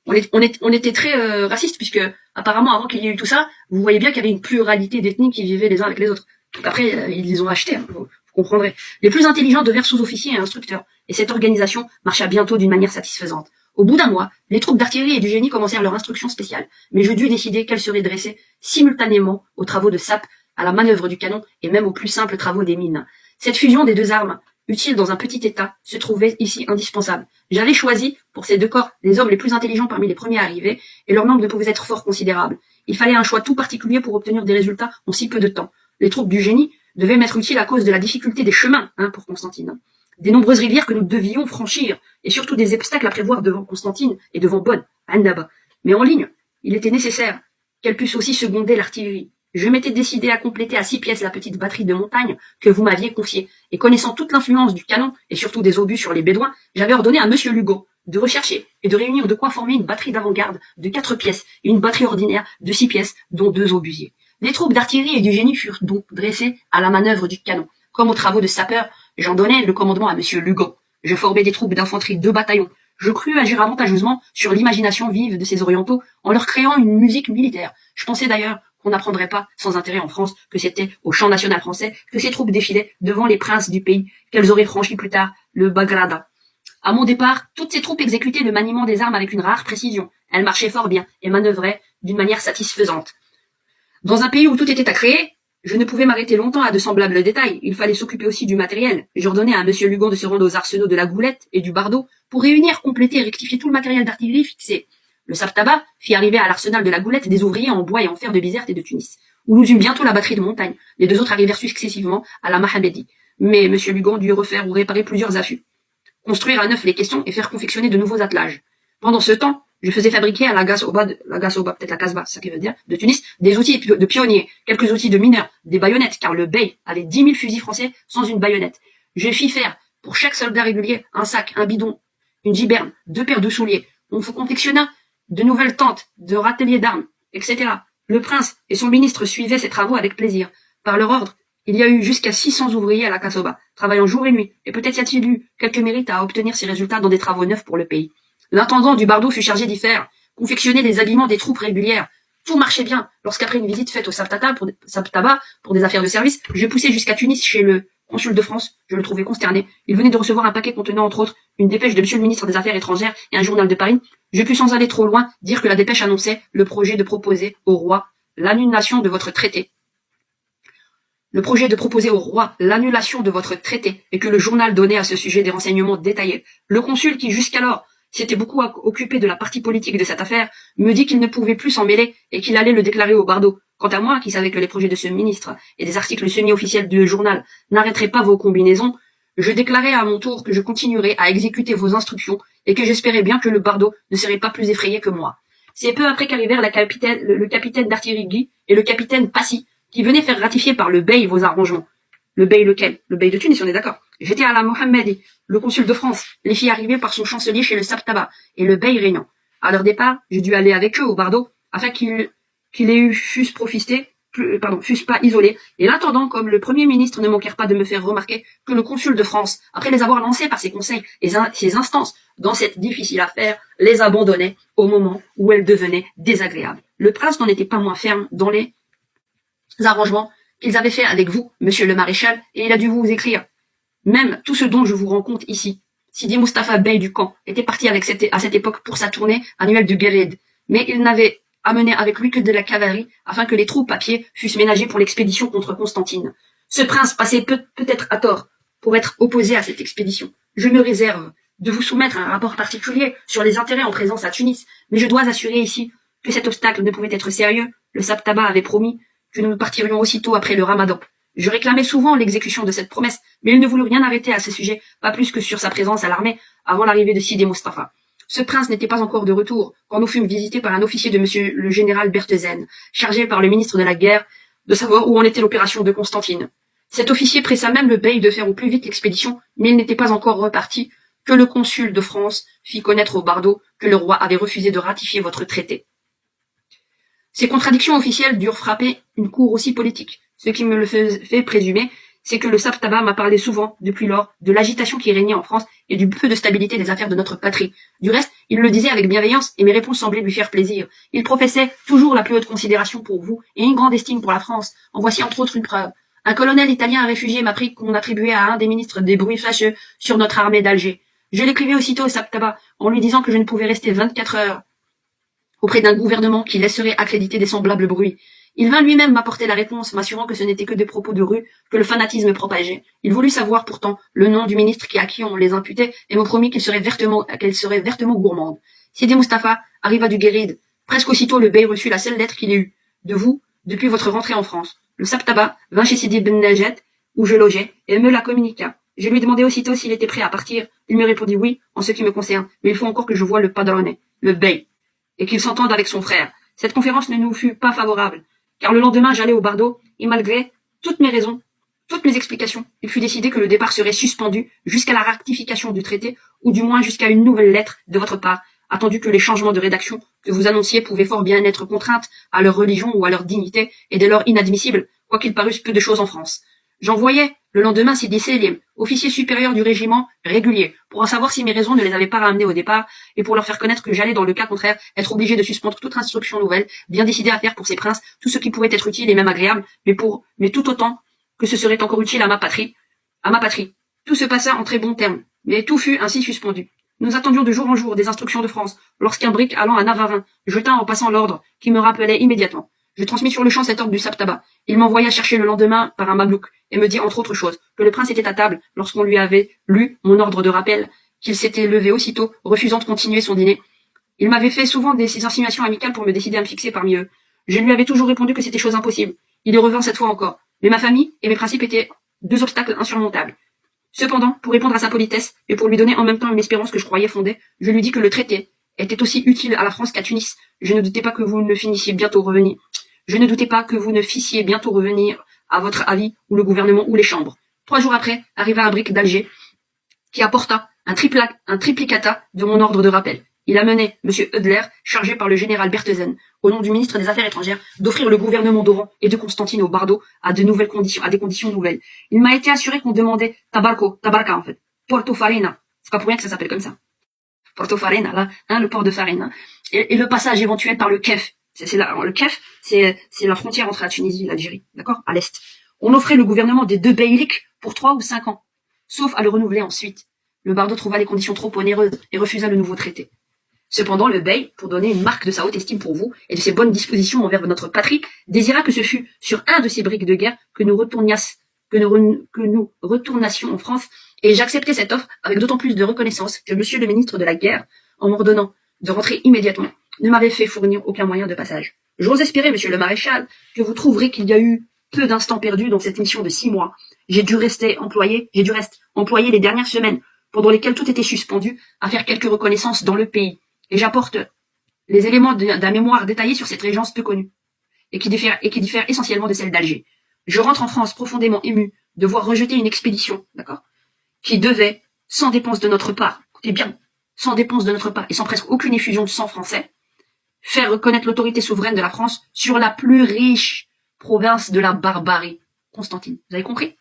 On était très racistes, puisque apparemment, avant qu'il y ait eu tout ça, vous voyez bien qu'il y avait une pluralité d'ethnies qui vivaient les uns avec les autres. Donc après, ils les ont achetés, hein, vous comprendrez. Les plus intelligents devinrent sous-officiers et instructeurs, et cette organisation marcha bientôt d'une manière satisfaisante. Au bout d'un mois, les troupes d'artillerie et du génie commencèrent leur instruction spéciale, mais je dus décider qu'elles seraient dressées simultanément aux travaux de sape, à la manœuvre du canon et même aux plus simples travaux des mines. Cette fusion des deux armes, utile dans un petit état, se trouvait ici indispensable. J'avais choisi, pour ces deux corps, les hommes les plus intelligents parmi les premiers arrivés, et leur nombre ne pouvait être fort considérable. Il fallait un choix tout particulier pour obtenir des résultats en si peu de temps. Les troupes du génie devaient m'être utiles à cause de la difficulté des chemins, pour Constantine. Des nombreuses rivières que nous devions franchir, et surtout des obstacles à prévoir devant Constantine et devant Bonn, Annaba. Mais en ligne, il était nécessaire qu'elle puisse aussi seconder l'artillerie. Je m'étais décidé à compléter à 6 pièces la petite batterie de montagne que vous m'aviez confiée, et connaissant toute l'influence du canon, et surtout des obus sur les Bédouins, j'avais ordonné à monsieur Lugo de rechercher et de réunir de quoi former une batterie d'avant-garde de 4 pièces et une batterie ordinaire de 6 pièces, dont 2 obusiers. Les troupes d'artillerie et du génie furent donc dressées à la manœuvre du canon. Comme aux travaux de sapeur, j'en donnai le commandement à monsieur Lugo. Je formai des troupes d'infanterie 2 bataillons. Je crus agir avantageusement sur l'imagination vive de ces orientaux en leur créant une musique militaire. Je pensais d'ailleurs qu'on n'apprendrait pas sans intérêt en France que c'était au champ national français que ces troupes défilaient devant les princes du pays, qu'elles auraient franchi plus tard le Bagrada. À mon départ, toutes ces troupes exécutaient le maniement des armes avec une rare précision. Elles marchaient fort bien et manœuvraient d'une manière satisfaisante. Dans un pays où tout était à créer, je ne pouvais m'arrêter longtemps à de semblables détails. Il fallait s'occuper aussi du matériel. J'ordonnais à monsieur Lugan de se rendre aux arsenaux de la Goulette et du Bardo pour réunir, compléter et rectifier tout le matériel d'artillerie fixé. Le Sabtaba fit arriver à l'arsenal de la Goulette des ouvriers en bois et en fer de Bizerte et de Tunis, où nous eûmes bientôt la batterie de montagne. Les 2 autres arrivèrent successivement à la Mahabedi. Mais M. Lugan dut refaire ou réparer plusieurs affûts, construire à neuf les caissons et faire confectionner de nouveaux attelages. Pendant ce temps, je faisais fabriquer à la Gasoba, peut-être la Casbah, c'est ça qui veut dire, de Tunis, des outils de pionniers, quelques outils de mineurs, des baïonnettes, car le bey avait 10 000 fusils français sans une baïonnette. Je fis faire, pour chaque soldat régulier, un sac, un bidon, une giberne, 2 paires de souliers. On confectionna de nouvelles tentes, de râteliers d'armes, etc. Le prince et son ministre suivaient ces travaux avec plaisir. Par leur ordre, il y a eu jusqu'à 600 ouvriers à la Cassoba, travaillant jour et nuit, et peut-être y a-t-il eu quelques mérites à obtenir ces résultats dans des travaux neufs pour le pays. L'intendant du Bardo fut chargé d'y faire, confectionner les habillements des troupes régulières. Tout marchait bien, lorsqu'après une visite faite au Sabtaba pour des affaires de service, je poussai jusqu'à Tunis chez le consul de France. Je le trouvais consterné. Il venait de recevoir un paquet contenant, entre autres, une dépêche de monsieur le ministre des Affaires étrangères et un journal de Paris. Je pus, sans aller trop loin, dire que la dépêche annonçait le projet de proposer au roi l'annulation de votre traité. Le projet de proposer au roi l'annulation de votre traité, et que le journal donnait à ce sujet des renseignements détaillés. Le consul, qui jusqu'alors s'était beaucoup occupé de la partie politique de cette affaire, me dit qu'il ne pouvait plus s'en mêler et qu'il allait le déclarer au Bardo. Quant à moi, qui savais que les projets de ce ministre et des articles semi-officiels du journal n'arrêteraient pas vos combinaisons, je déclarai à mon tour que je continuerais à exécuter vos instructions et que j'espérais bien que le Bardo ne serait pas plus effrayé que moi. C'est peu après qu'arrivèrent le capitaine d'artillerie Guy et le capitaine Passy, qui venaient faire ratifier par le bey vos arrangements. Le bey lequel? Le bey de Tunis, on est d'accord. J'étais à la Mohammedi, le consul de France, les filles arrivées par son chancelier chez le Sabtaba, et le bey régnant. À leur départ, j'ai dû aller avec eux au bardo, afin fussent pas isolés. Et l'intendant, comme le premier ministre, ne manquèrent pas de me faire remarquer que le consul de France, après les avoir lancés par ses conseils et ses instances dans cette difficile affaire, les abandonnait au moment où elle devenait désagréable. Le prince n'en était pas moins ferme dans les arrangements qu'ils avaient fait avec vous, monsieur le maréchal, et il a dû vous écrire. Même tout ce dont je vous rends compte ici. Sidi Mustapha Bey du camp était parti à cette époque pour sa tournée annuelle du Guérid, mais il n'avait amené avec lui que de la cavalerie afin que les troupes à pied fussent ménagées pour l'expédition contre Constantine. Ce prince passait peut-être à tort pour être opposé à cette expédition. Je me réserve de vous soumettre un rapport particulier sur les intérêts en présence à Tunis, mais je dois assurer ici que cet obstacle ne pouvait être sérieux. Le Sabtaba avait promis que nous partirions aussitôt après le Ramadan. Je réclamais souvent l'exécution de cette promesse, mais il ne voulut rien arrêter à ce sujet, pas plus que sur sa présence à l'armée avant l'arrivée de Sidi Mustapha. Ce prince n'était pas encore de retour quand nous fûmes visités par un officier de monsieur le général Berthezen, chargé par le ministre de la guerre de savoir où en était l'opération de Constantine. Cet officier pressa même le bey de faire au plus vite l'expédition, mais il n'était pas encore reparti que le consul de France fit connaître au bardo que le roi avait refusé de ratifier votre traité. Ces contradictions officielles durent frapper une cour aussi politique. Ce qui me le fait présumer, c'est que le Sabtaba m'a parlé souvent, depuis lors, de l'agitation qui régnait en France et du peu de stabilité des affaires de notre patrie. Du reste, il le disait avec bienveillance et mes réponses semblaient lui faire plaisir. Il professait toujours la plus haute considération pour vous et une grande estime pour la France. En voici entre autres une preuve. Un colonel italien réfugié m'a pris qu'on attribuait à un des ministres des bruits fâcheux sur notre armée d'Alger. Je l'écrivais aussitôt au Sabtaba en lui disant que je ne pouvais rester 24 heures auprès d'un gouvernement qui laisserait accréditer des semblables bruits. Il vint lui-même m'apporter la réponse, m'assurant que ce n'était que des propos de rue que le fanatisme propageait. Il voulut savoir pourtant le nom du ministre à qui on les imputait et me promit qu'elle serait vertement gourmande. Sidi Mustapha arriva du Guéride. Presque aussitôt le bey reçut la seule lettre qu'il ait eue de vous depuis votre rentrée en France. Le Sabtaba vint chez Sidi Ben Najet, où je logeais, et me la communiqua. Je lui demandai aussitôt s'il était prêt à partir. Il me répondit oui, en ce qui me concerne, mais il faut encore que je voie le padrone, le bey, et qu'il s'entende avec son frère. Cette conférence ne nous fut pas favorable, car le lendemain j'allais au bardo, et malgré toutes mes raisons, toutes mes explications, il fut décidé que le départ serait suspendu jusqu'à la ratification du traité, ou du moins jusqu'à une nouvelle lettre de votre part, attendu que les changements de rédaction que vous annonciez pouvaient fort bien être contraintes à leur religion ou à leur dignité, et dès lors inadmissibles, quoiqu'il parusse peu de choses en France. J'envoyai le lendemain Sidi Selim, officier supérieur du régiment régulier, pour en savoir si mes raisons ne les avaient pas ramenés au départ, et pour leur faire connaître que j'allais, dans le cas contraire, être obligé de suspendre toute instruction nouvelle, bien décidé à faire pour ces princes tout ce qui pouvait être utile et même agréable, mais tout autant que ce serait encore utile à ma patrie. Tout se passa en très bons termes, mais tout fut ainsi suspendu. Nous attendions de jour en jour des instructions de France, lorsqu'un brick allant à Navarin jeta en passant l'ordre qui me rappelait immédiatement. Je transmis sur le champ cet ordre du Sabtaba. Il m'envoya chercher le lendemain par un mamelouk et me dit entre autres choses que le prince était à table lorsqu'on lui avait lu mon ordre de rappel, qu'il s'était levé aussitôt, refusant de continuer son dîner. Il m'avait fait souvent ces insinuations amicales pour me décider à me fixer parmi eux. Je lui avais toujours répondu que c'était chose impossible. Il y revint cette fois encore. Mais ma famille et mes principes étaient deux obstacles insurmontables. Cependant, pour répondre à sa politesse et pour lui donner en même temps une espérance que je croyais fondée, je lui dis que le traité était aussi utile à la France qu'à Tunis. Je ne doutais pas que vous ne fissiez bientôt revenir à votre avis, ou le gouvernement, ou les chambres. 3 jours après, arriva un brick d'Alger, qui apporta un triplicata de mon ordre de rappel. Il amenait M. Eudler, chargé par le général Berthezen, au nom du ministre des Affaires étrangères, d'offrir le gouvernement d'Oran et de Constantine au bardo à des conditions nouvelles. Il m'a été assuré qu'on demandait Tabarka en fait, Porto Farina. C'est pas pour rien que ça s'appelle comme ça. Porto Farina, là, le port de Farina. Et le passage éventuel par le Kef. Le Kef, c'est la frontière entre la Tunisie et l'Algérie, d'accord, à l'est. On offrait le gouvernement des 2 beyliks pour 3 ou 5 ans, sauf à le renouveler ensuite. Le bardo trouva les conditions trop onéreuses et refusa le nouveau traité. Cependant, le bey, pour donner une marque de sa haute estime pour vous et de ses bonnes dispositions envers notre patrie, désira que ce fût sur un de ces briques de guerre que nous retournassions en France, et j'acceptai cette offre avec d'autant plus de reconnaissance que monsieur le ministre de la guerre, en m'ordonnant de rentrer immédiatement, ne m'avait fait fournir aucun moyen de passage. J'ose espérer, monsieur le maréchal, que vous trouverez qu'il y a eu peu d'instants perdus dans cette mission de 6 mois. J'ai dû employer les dernières semaines, pendant lesquelles tout était suspendu, à faire quelques reconnaissances dans le pays. Et j'apporte les éléments d'un mémoire détaillé sur cette régence peu connue, et qui diffère essentiellement de celle d'Alger. Je rentre en France profondément ému de voir rejeter une expédition, d'accord, qui devait, sans dépense de notre part, écoutez bien, sans dépense de notre part et sans presque aucune effusion de sang français, faire reconnaître l'autorité souveraine de la France sur la plus riche province de la barbarie, Constantine. Vous avez compris?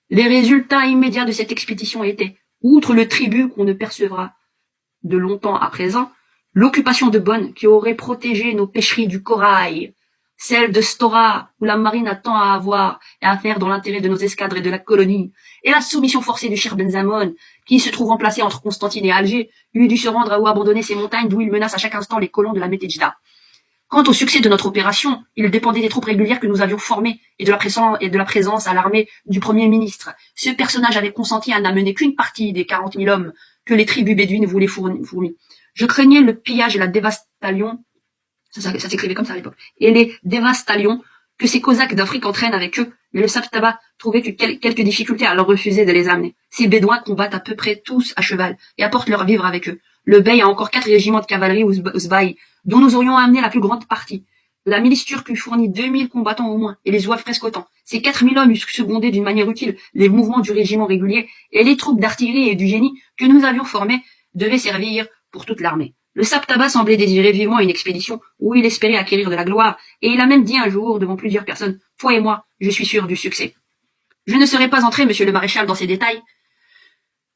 Les résultats immédiats de cette expédition étaient, outre le tribut qu'on ne percevra de longtemps à présent, l'occupation de Bonn qui aurait protégé nos pêcheries du corail, celle de Stora, où la marine a tant à avoir et à faire dans l'intérêt de nos escadres et de la colonie, et la soumission forcée du cher Benzamon, qui, se trouvant placé entre Constantine et Alger, eût dû se rendre ou abandonner ces montagnes d'où il menace à chaque instant les colons de la Métejda. Quant au succès de notre opération, il dépendait des troupes régulières que nous avions formées et de la présence à l'armée du Premier ministre. Ce personnage avait consenti à n'amener qu'une partie des 40 000 hommes que les tribus bédouines voulaient fournir. Je craignais le pillage et la dévastation, ça s'écrivait comme ça à l'époque, et les dévastations que ces Cosaques d'Afrique entraînent avec eux, mais le Saptaba trouvait que quelques difficultés à leur refuser de les amener. Ces Bédouins combattent à peu près tous à cheval et apportent leur vivre avec eux. Le Bey a encore 4 régiments de cavalerie Ouzbaï, dont nous aurions amené la plus grande partie. La milice turque eût fourni 2000 combattants au moins, et les Zouaves presque autant. Ces 4000 hommes eussent secondé d'une manière utile les mouvements du régiment régulier, et les troupes d'artillerie et du génie que nous avions formées devaient servir pour toute l'armée. Le Saptaba semblait désirer vivement une expédition où il espérait acquérir de la gloire, et il a même dit un jour devant plusieurs personnes, « Toi et moi, je suis sûr du succès. » Je ne serais pas entré, monsieur le maréchal, dans ces détails,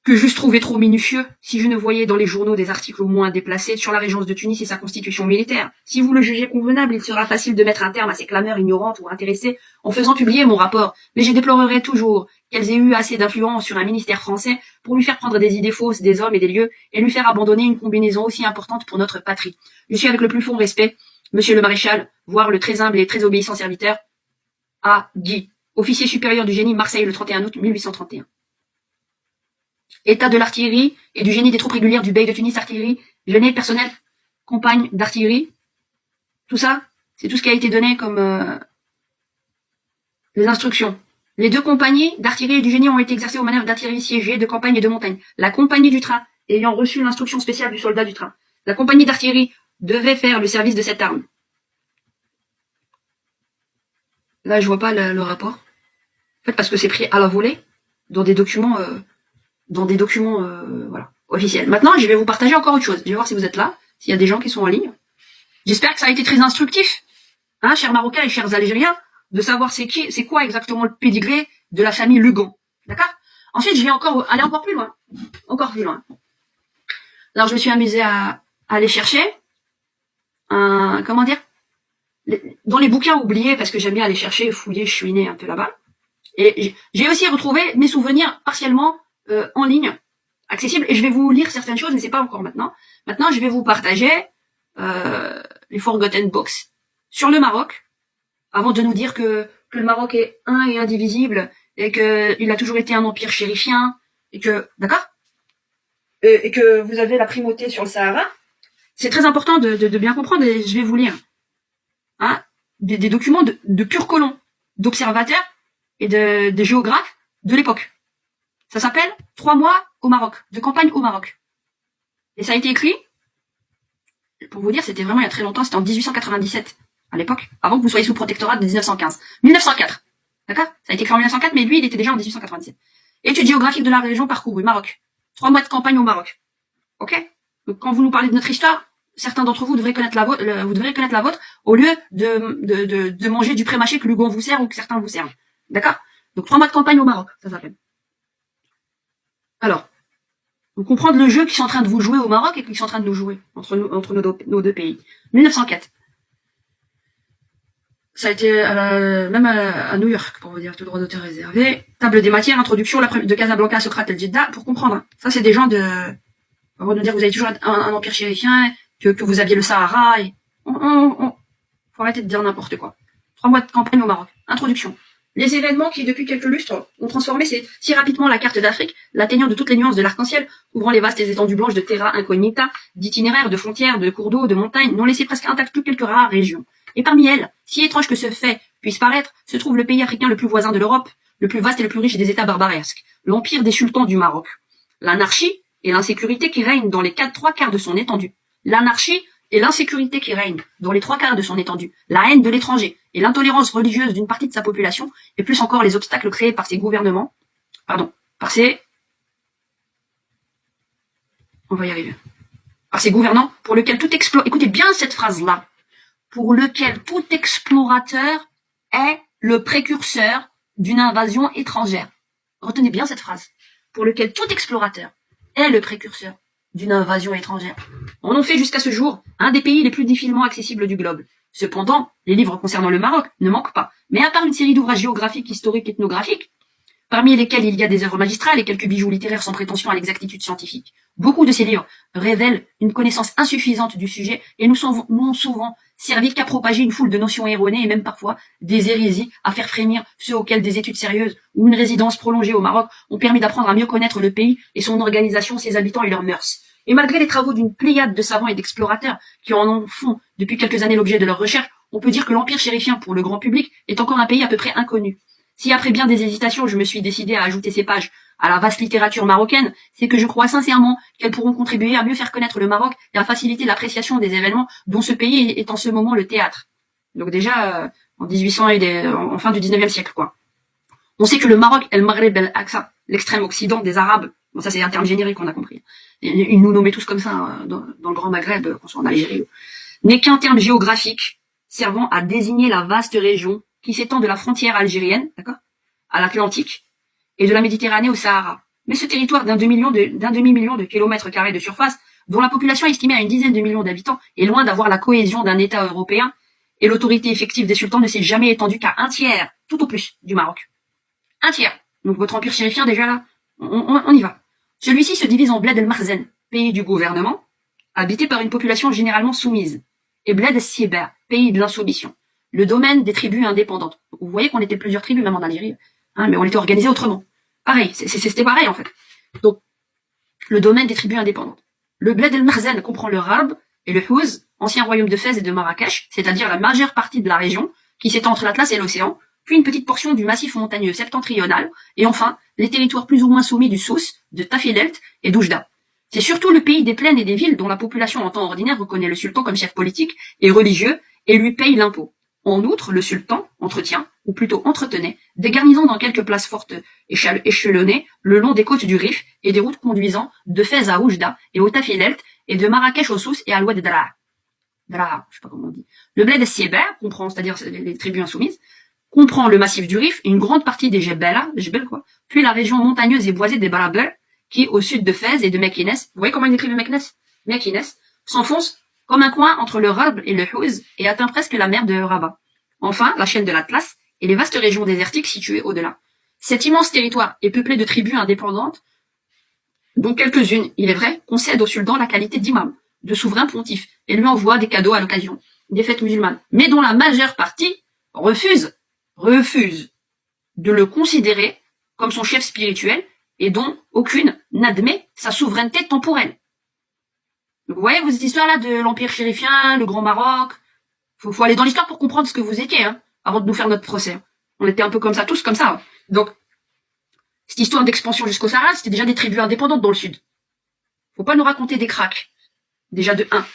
que j'eusse trouvé trop minutieux, si je ne voyais dans les journaux des articles au moins déplacés sur la régence de Tunis et sa constitution militaire. Si vous le jugez convenable, il sera facile de mettre un terme à ces clameurs ignorantes ou intéressées en faisant publier mon rapport, mais je déplorerai toujours qu'elles aient eu assez d'influence sur un ministère français pour lui faire prendre des idées fausses des hommes et des lieux et lui faire abandonner une combinaison aussi importante pour notre patrie. Je suis avec le plus profond respect, monsieur le maréchal, voire le très humble et très obéissant serviteur, A. Guy, officier supérieur du génie Marseille le 31 août 1831. État de l'artillerie et du génie des troupes régulières du Bey de Tunis, artillerie, génie personnel, compagne d'artillerie. Tout ça, c'est tout ce qui a été donné comme les instructions. Les 2 compagnies d'artillerie et du génie ont été exercées aux manœuvres d'artillerie siégée, de campagne et de montagne. La compagnie du train ayant reçu l'instruction spéciale du soldat du train. La compagnie d'artillerie devait faire le service de cette arme. Là, je vois pas le rapport. En fait, parce que c'est pris à la volée dans des documents... voilà, officiels. Maintenant, je vais vous partager encore autre chose. Je vais voir si vous êtes là, s'il y a des gens qui sont en ligne. J'espère que ça a été très instructif, hein, chers Marocains et chers Algériens, de savoir c'est quoi exactement le pédigré de la famille Lugan. D'accord? Ensuite, je vais aller encore plus loin. Encore plus loin. Alors, je me suis amusée à aller chercher dans les bouquins oubliés, parce que j'aime bien aller chercher, fouiller, chouiner un peu là-bas. Et j'ai aussi retrouvé mes souvenirs partiellement en ligne, accessible, et je vais vous lire certaines choses, mais c'est pas encore maintenant. Maintenant, je vais vous partager les Forgotten Books sur le Maroc, avant de nous dire que le Maroc est un et indivisible, et que il a toujours été un empire chérifien, et que, d'accord, et que vous avez la primauté sur le Sahara. C'est très important de bien comprendre, et je vais vous lire des documents de purs colons, d'observateurs et de géographes de l'époque. Ça s'appelle 3 mois au Maroc, de campagne au Maroc. Et ça a été écrit, pour vous dire, c'était vraiment il y a très longtemps, c'était en 1897, à l'époque, avant que vous soyez sous protectorat de 1915. 1904, d'accord? Ça a été écrit en 1904, mais lui, il était déjà en 1897. Étude géographique de la région parcourue, Maroc. 3 mois de campagne au Maroc. Ok? Donc, quand vous nous parlez de notre histoire, certains d'entre vous devraient connaître la vôtre, vous devriez connaître la vôtre, au lieu de manger du pré-mâché que Lugon vous sert ou que certains vous servent. D'accord? Donc, 3 mois de campagne au Maroc, ça s'appelle. Alors, vous comprendre le jeu qui sont en train de vous jouer au Maroc et qui sont en train de nous jouer entre nos deux pays. 1904. Ça a été même à New York, pour vous dire, tout droit d'auteur réservé. Table des matières, introduction, de Casablanca à Socrate et Jeddah, pour comprendre. Hein. Ça, c'est des gens avant de dire que vous avez toujours un empire chérifien, que vous aviez le Sahara, et faut arrêter de dire n'importe quoi. 3 mois de campagne au Maroc. Introduction. Les événements qui, depuis quelques lustres, ont transformé si rapidement la carte d'Afrique, l'atteignant de toutes les nuances de l'arc-en-ciel, couvrant les vastes étendues blanches de terra incognita, d'itinéraires, de frontières, de cours d'eau, de montagnes, n'ont laissé presque intactes que quelques rares régions. Et parmi elles, si étrange que ce fait puisse paraître, se trouve le pays africain le plus voisin de l'Europe, le plus vaste et le plus riche des États barbaresques, l'empire des sultans du Maroc. L'anarchie et l'insécurité qui règnent dans les 3 quarts de son étendue. L'anarchie et l'insécurité qui règne dans les 3/4 de son étendue, la haine de l'étranger et l'intolérance religieuse d'une partie de sa population, et plus encore les obstacles créés par ses gouvernements, on va y arriver, par ses gouvernants, pour lequel tout écoutez bien cette phrase-là, pour lequel tout explorateur est le précurseur d'une invasion étrangère. Retenez bien cette phrase. Pour lequel tout explorateur est le précurseur d'une invasion étrangère. On en fait jusqu'à ce jour un des pays les plus difficilement accessibles du globe. Cependant, les livres concernant le Maroc ne manquent pas. Mais à part une série d'ouvrages géographiques, historiques, ethnographiques, parmi lesquels il y a des œuvres magistrales et quelques bijoux littéraires sans prétention à l'exactitude scientifique, beaucoup de ces livres révèlent une connaissance insuffisante du sujet et n'ont souvent servi qu'à propager une foule de notions erronées et même parfois des hérésies à faire frémir ceux auxquels des études sérieuses ou une résidence prolongée au Maroc ont permis d'apprendre à mieux connaître le pays et son organisation, ses habitants et leurs mœurs. Et malgré les travaux d'une pléiade de savants et d'explorateurs qui en font depuis quelques années l'objet de leurs recherches, on peut dire que l'empire chérifien pour le grand public est encore un pays à peu près inconnu. Si après bien des hésitations, je me suis décidé à ajouter ces pages à la vaste littérature marocaine, c'est que je crois sincèrement qu'elles pourront contribuer à mieux faire connaître le Maroc et à faciliter l'appréciation des événements dont ce pays est en ce moment le théâtre. Donc déjà, en 1800 et en fin du 19e siècle, quoi. On sait que le Maroc est le Maghreb el-Aqsa, l'extrême occident des Arabes. Bon, ça c'est un terme générique, on a compris. Ils nous nommaient tous comme ça dans le Grand Maghreb, qu'on soit en Algérie. N'est qu'un terme géographique servant à désigner la vaste région qui s'étend de la frontière algérienne, d'accord, à l'Atlantique, et de la Méditerranée au Sahara. Mais ce territoire d'un demi-million de kilomètres carrés de surface, dont la population est estimée à une dizaine de millions d'habitants, est loin d'avoir la cohésion d'un État européen, et l'autorité effective des sultans ne s'est jamais étendue qu'à un tiers, tout au plus, du Maroc. Un tiers. Donc votre empire chérifien, déjà là, on y va. Celui-ci se divise en Bled el-Makhzen, pays du gouvernement, habité par une population généralement soumise, et Bled el-Sieber, pays de l'insoumission, le domaine des tribus indépendantes. Donc, vous voyez qu'on était plusieurs tribus, même en Algérie, hein, mais on était organisés autrement. Pareil, c'était pareil en fait. Donc, le domaine des tribus indépendantes. Le Bled el-Makhzen comprend le Rarb et le Houz, ancien royaume de Fès et de Marrakech, c'est-à-dire la majeure partie de la région, qui s'étend entre l'Atlas et l'océan, puis une petite portion du massif montagneux septentrional, et enfin, les territoires plus ou moins soumis du Souss, de Tafilelt et d'Oujda. C'est surtout le pays des plaines et des villes dont la population en temps ordinaire reconnaît le sultan comme chef politique et religieux et lui paye l'impôt. En outre, le sultan entretient, ou plutôt entretenait, des garnisons dans quelques places fortes échelonnées le long des côtes du Rif et des routes conduisant de Fès à Oujda et au Tafilelt et de Marrakech au Souss et à l'oued Draa. Draa, je sais pas comment on dit. Le Bled el-Sieber comprend, c'est-à-dire les tribus insoumises, comprend le massif du Rif et une grande partie des Jebel, puis la région montagneuse et boisée des Barabel, qui, au sud de Fès et de Mekines, vous voyez comment il écrit le Mekines, s'enfonce comme un coin entre le Rab et le Houz et atteint presque la mer de Rabat. Enfin, la chaîne de l'Atlas et les vastes régions désertiques situées au-delà. Cet immense territoire est peuplé de tribus indépendantes, dont quelques-unes, il est vrai, concèdent au sultan la qualité d'imam, de souverain pontife, et lui envoient des cadeaux à l'occasion des fêtes musulmanes, mais dont la majeure partie refuse de le considérer comme son chef spirituel et dont aucune n'admet sa souveraineté temporelle. Donc vous voyez, cette histoire-là de l'Empire chérifien, le Grand Maroc, faut aller dans l'histoire pour comprendre ce que vous étiez, hein, avant de nous faire notre procès. On était un peu comme ça, tous comme ça. Donc, cette histoire d'expansion jusqu'au Sahara, c'était déjà des tribus indépendantes dans le sud. Faut pas nous raconter des cracks. Déjà de 1.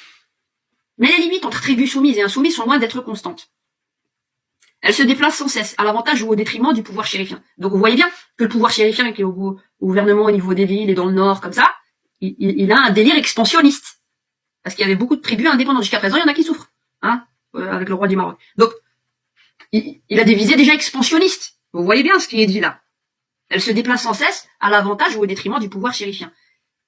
Mais les limites entre tribus soumises et insoumises sont loin d'être constantes. Elles se déplacent sans cesse, à l'avantage ou au détriment du pouvoir chérifien. Donc vous voyez bien que le pouvoir chérifien qui est au gouvernement au niveau des villes et dans le nord, comme ça, il a un délire expansionniste. Parce qu'il y avait beaucoup de tribus indépendantes. Jusqu'à présent, il y en a qui souffrent, hein, avec le roi du Maroc. Donc, il a des visées déjà expansionnistes. Vous voyez bien ce qui est dit là. Elles se déplacent sans cesse, à l'avantage ou au détriment du pouvoir chérifien.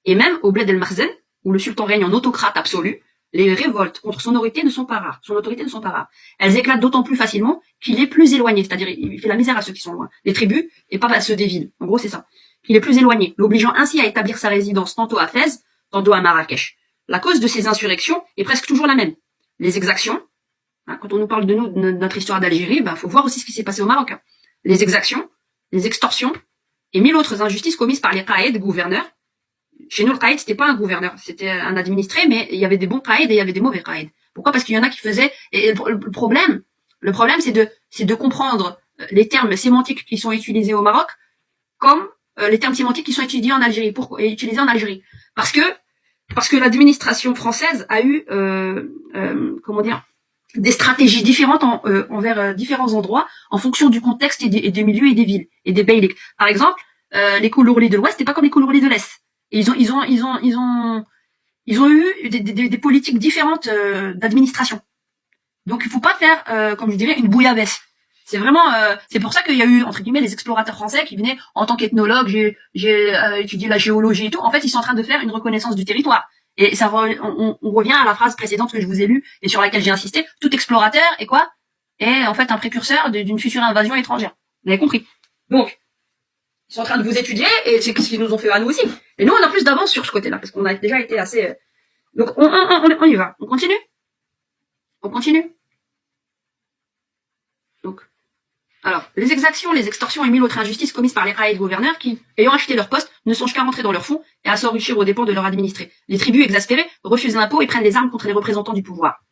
Et même au Bled el-Makhzen, où le sultan règne en autocrate absolu, les révoltes contre son autorité ne sont pas rares. Elles éclatent d'autant plus facilement qu'il est plus éloigné, c'est-à-dire il fait la misère à ceux qui sont loin, les tribus, et pas à ceux des villes. En gros, c'est ça. Il est plus éloigné, l'obligeant ainsi à établir sa résidence tantôt à Fès, tantôt à Marrakech. La cause de ces insurrections est presque toujours la même. Les exactions, hein, quand on nous parle de notre histoire d'Algérie, faut voir aussi ce qui s'est passé au Maroc. Hein. Les exactions, les extorsions, et 1000 autres injustices commises par les qaïds, gouverneurs. Chez nous, le qaïd, c'était pas un gouverneur, c'était un administré, mais il y avait des bons qaïds et il y avait des mauvais qaïds. Pourquoi? Parce qu'il y en a qui faisaient, et le problème, c'est de comprendre les termes sémantiques qui sont utilisés au Maroc, comme les termes sémantiques qui sont utilisés en Algérie. Pourquoi? Utilisés en Algérie. Parce que, Parce que l'administration française a eu, comment dire, des stratégies différentes envers différents endroits en fonction du contexte et des milieux et des villes et des beyliks. Par exemple, les Koulourlis de l'Ouest, c'est pas comme les Koulourlis de l'Est. Et ils ont eu des politiques différentes d'administration. Donc il faut pas faire, comme je dirais, une bouillabaisse. C'est vraiment, c'est pour ça qu'il y a eu entre guillemets les explorateurs français qui venaient en tant qu'ethnologues. J'ai étudié la géologie et tout. En fait, ils sont en train de faire une reconnaissance du territoire. Et ça, on revient à la phrase précédente que je vous ai lue et sur laquelle j'ai insisté. Tout explorateur est quoi? Est en fait un précurseur d'une future invasion étrangère. Vous avez compris? Donc, ils sont en train de vous étudier et c'est ce qu'ils nous ont fait à nous aussi. Et nous, on a plus d'avance sur ce côté-là parce qu'on a déjà été assez. Donc, on y va. On continue? On continue? Donc, alors, les exactions, les extorsions et mille autres injustices commises par les raïs gouverneurs qui, ayant acheté leur poste, ne songent qu'à rentrer dans leur fonds et à s'enrichir aux dépens de leurs administrés. Les tribus exaspérées refusent l'impôt et prennent les armes contre les représentants du pouvoir.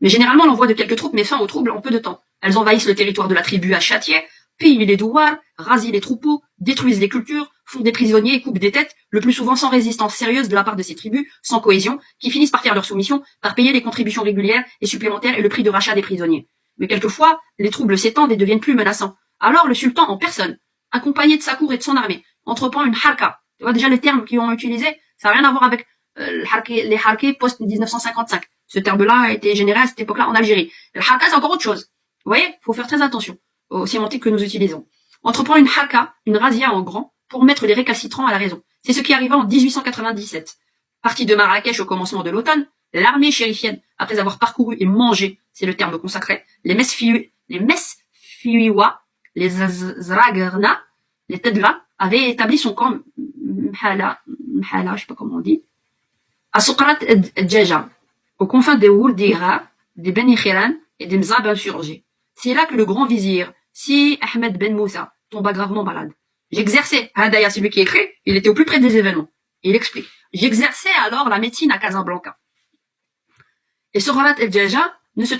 Mais généralement, l'envoi de quelques troupes met fin aux troubles en peu de temps. Elles envahissent le territoire de la tribu à châtier, pillent les douars, rasient les troupeaux, détruisent les cultures, font des prisonniers et coupent des têtes, le plus souvent sans résistance sérieuse de la part de ces tribus, sans cohésion, qui finissent par faire leur soumission, par payer les contributions régulières et supplémentaires et le prix de rachat des prisonniers. Mais quelquefois, les troubles s'étendent et deviennent plus menaçants. Alors le sultan en personne, accompagné de sa cour et de son armée, entreprend une harka. Tu vois déjà les termes qu'ils ont utilisés, ça n'a rien à voir avec les harkés post-1955. Ce terme-là a été généré à cette époque-là en Algérie. Le harka, c'est encore autre chose. Vous voyez, faut faire très attention aux sémantiques que nous utilisons. Entreprend une harka, une razzia en grand, pour mettre les récalcitrants à la raison. C'est ce qui arriva en 1897. Parti de Marrakech au commencement de l'automne, l'armée chérifienne, après avoir parcouru et mangé, c'est le terme consacré, les Mesfiwa, les Zragarna, les Tedla, avaient établi son camp Mhala, je sais pas comment on dit, à Sokrat Djaja, aux confins des Wourdira, des Beni Khiran et des Mzab insurgés. C'est là que le grand vizir, Si Ahmed Ben Moussa, tomba gravement malade. J'exerçais, Hadaya, celui qui écrit, il était au plus près des événements. Il explique. J'exerçais alors la médecine à Casablanca. Et Sokrat Djaja ne se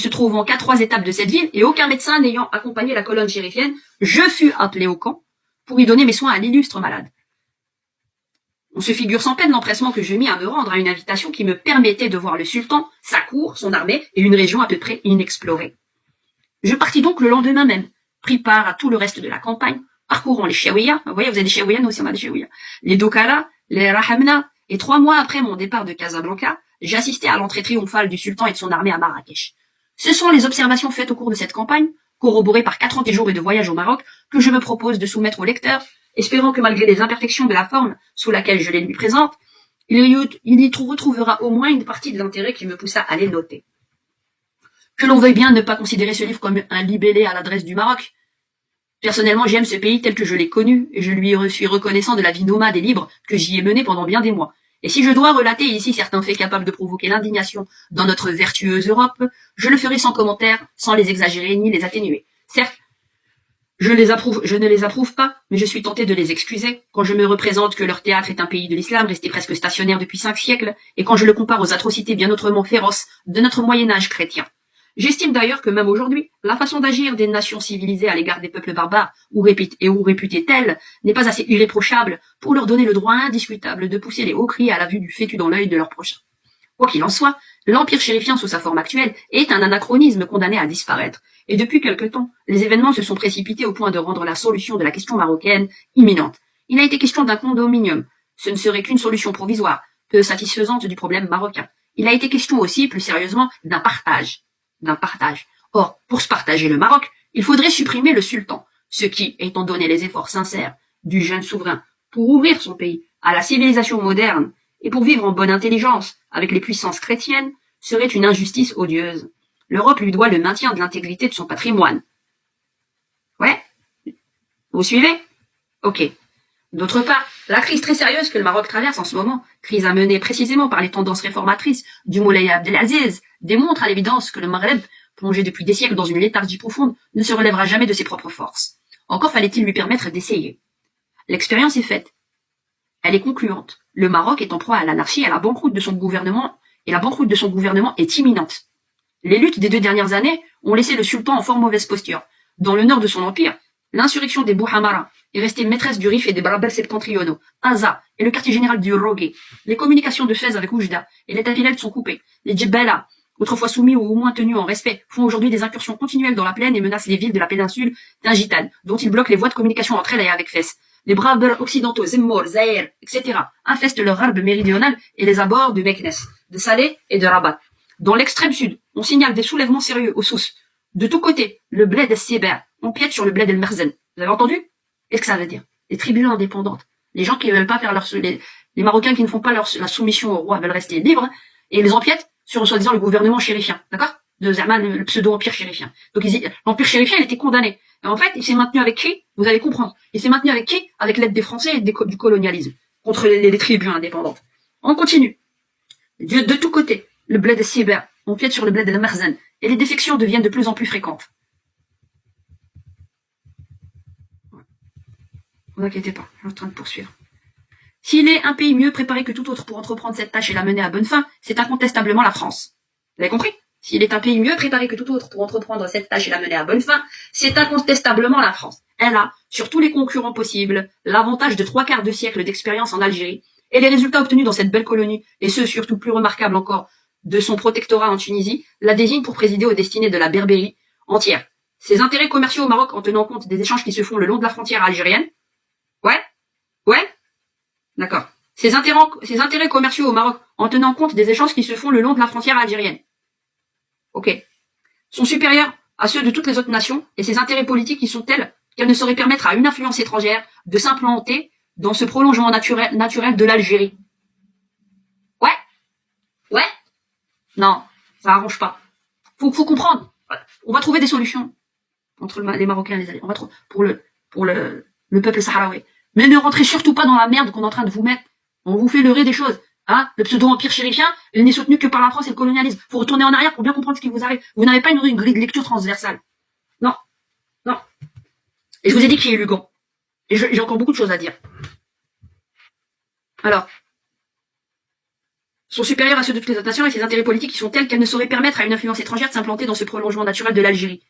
trouvant qu'à 3 étapes de cette ville et aucun médecin n'ayant accompagné la colonne chérifienne, je fus appelé au camp pour y donner mes soins à l'illustre malade. On se figure sans peine l'empressement que je mis à me rendre à une invitation qui me permettait de voir le sultan, sa cour, son armée et une région à peu près inexplorée. Je partis donc le lendemain même, pris part à tout le reste de la campagne, parcourant les Chaouia, vous voyez, vous avez des Chaouia, nous aussi on a des Chaouia, les Dokala, les Rahamna, et 3 mois après mon départ de Casablanca, j'assistais à l'entrée triomphale du sultan et de son armée à Marrakech. Ce sont les observations faites au cours de cette campagne, corroborées par 40 jours et de voyage au Maroc, que je me propose de soumettre au lecteur, espérant que malgré les imperfections de la forme sous laquelle je les lui présente, il y retrouvera au moins une partie de l'intérêt qui me poussa à les noter. Que l'on veuille bien ne pas considérer ce livre comme un libellé à l'adresse du Maroc. Personnellement, j'aime ce pays tel que je l'ai connu, et je lui suis reconnaissant de la vie nomade et libre que j'y ai menée pendant bien des mois. Et si je dois relater ici certains faits capables de provoquer l'indignation dans notre vertueuse Europe, je le ferai sans commentaire, sans les exagérer ni les atténuer. Certes, je ne les approuve pas, mais je suis tenté de les excuser quand je me représente que leur théâtre est un pays de l'islam resté presque stationnaire depuis 5 siècles, et quand je le compare aux atrocités bien autrement féroces de notre Moyen-Âge chrétien. J'estime d'ailleurs que même aujourd'hui, la façon d'agir des nations civilisées à l'égard des peuples barbares ou réputées telles n'est pas assez irréprochable pour leur donner le droit indiscutable de pousser les hauts cris à la vue du fétu dans l'œil de leur prochain. Quoi qu'il en soit, l'empire chérifien sous sa forme actuelle est un anachronisme condamné à disparaître, et depuis quelque temps, les événements se sont précipités au point de rendre la solution de la question marocaine imminente. Il a été question d'un condominium, ce ne serait qu'une solution provisoire, peu satisfaisante du problème marocain. Il a été question aussi, plus sérieusement, d'un partage. Or, pour se partager le Maroc, il faudrait supprimer le sultan, ce qui, étant donné les efforts sincères du jeune souverain pour ouvrir son pays à la civilisation moderne et pour vivre en bonne intelligence avec les puissances chrétiennes, serait une injustice odieuse. L'Europe lui doit le maintien de l'intégrité de son patrimoine. Ouais? Vous suivez? Ok. D'autre part, la crise très sérieuse que le Maroc traverse en ce moment, crise amenée précisément par les tendances réformatrices du Moulay Abdelaziz, démontre à l'évidence que le Maghreb, plongé depuis des siècles dans une léthargie profonde, ne se relèvera jamais de ses propres forces. Encore fallait-il lui permettre d'essayer. L'expérience est faite. Elle est concluante. Le Maroc est en proie à l'anarchie et à la banqueroute de son gouvernement, est imminente. Les luttes des 2 dernières années ont laissé le sultan en fort mauvaise posture. Dans le nord de son empire, l'insurrection des Bouhamara est restée maîtresse du Rif et des Barabels septentrionaux. Aza et le quartier général du Rogué. Les communications de Fès avec Oujda et les Tafilel sont coupées. Les Djebela, autrefois soumis ou au moins tenus en respect, font aujourd'hui des incursions continuelles dans la plaine et menacent les villes de la péninsule d'Ingitan, dont ils bloquent les voies de communication entre elles et avec Fès. Les Brabers occidentaux, Zemmor, Zahir, etc. infestent leur arbre méridional et les abords de Meknes, de Salé et de Rabat. Dans l'extrême sud, on signale des soulèvements sérieux aux sources. De tous côtés, le bled el-Siber empiète sur le bled el-Merzen. Vous avez entendu? Qu'est-ce que ça veut dire? Les tribus indépendantes. Les gens qui ne veulent pas faire les Marocains qui ne font pas la soumission au roi veulent rester libres, et ils empiètent sur, soi-disant, le gouvernement chérifien. D'accord? De Zaman, le pseudo-empire chérifien. Donc, l'empire chérifien, il était condamné. Et en fait, il s'est maintenu avec qui? Vous allez comprendre. Il s'est maintenu avec qui? Avec l'aide des Français et du colonialisme. Contre les tribus indépendantes. On continue. De tous côtés, le bled el-Siber empiète sur le bled el-Merzen. Et les défections deviennent de plus en plus fréquentes. Ne vous inquiétez pas, je suis en train de poursuivre. S'il est un pays mieux préparé que tout autre pour entreprendre cette tâche et la mener à bonne fin, c'est incontestablement la France. Vous avez compris? S'il est un pays mieux préparé que tout autre pour entreprendre cette tâche et la mener à bonne fin, c'est incontestablement la France. Elle a, sur tous les concurrents possibles, l'avantage de 3/4 de siècle d'expérience en Algérie, et les résultats obtenus dans cette belle colonie, et ceux surtout plus remarquables encore, de son protectorat en Tunisie, la désigne pour présider aux destinées de la Berbérie entière. Ses intérêts commerciaux au Maroc en tenant compte des échanges qui se font le long de la frontière algérienne. Ouais? D'accord. Ses intérêts commerciaux au Maroc en tenant compte des échanges qui se font le long de la frontière algérienne. Ok. Sont supérieurs à ceux de toutes les autres nations et ses intérêts politiques qui sont tels qu'elles ne sauraient permettre à une influence étrangère de s'implanter dans ce prolongement naturel de l'Algérie. Ouais? Non, ça arrange pas. Faut comprendre. On va trouver des solutions entre les Marocains et les Algériens. On va trouver pour le peuple sahraoui. Mais ne rentrez surtout pas dans la merde qu'on est en train de vous mettre. On vous fait leurrer des choses. Hein? Le pseudo-empire chérifien, il n'est soutenu que par la France et le colonialisme. Faut retourner en arrière pour bien comprendre ce qui vous arrive. Vous n'avez pas une grille de lecture transversale. Non. Et je vous ai dit qui est Lugan. Et j'ai encore beaucoup de choses à dire. Alors, sont supérieurs à ceux de toutes les autres nations et ses intérêts politiques qui sont tels qu'elles ne sauraient permettre à une influence étrangère de s'implanter dans ce prolongement naturel de l'Algérie.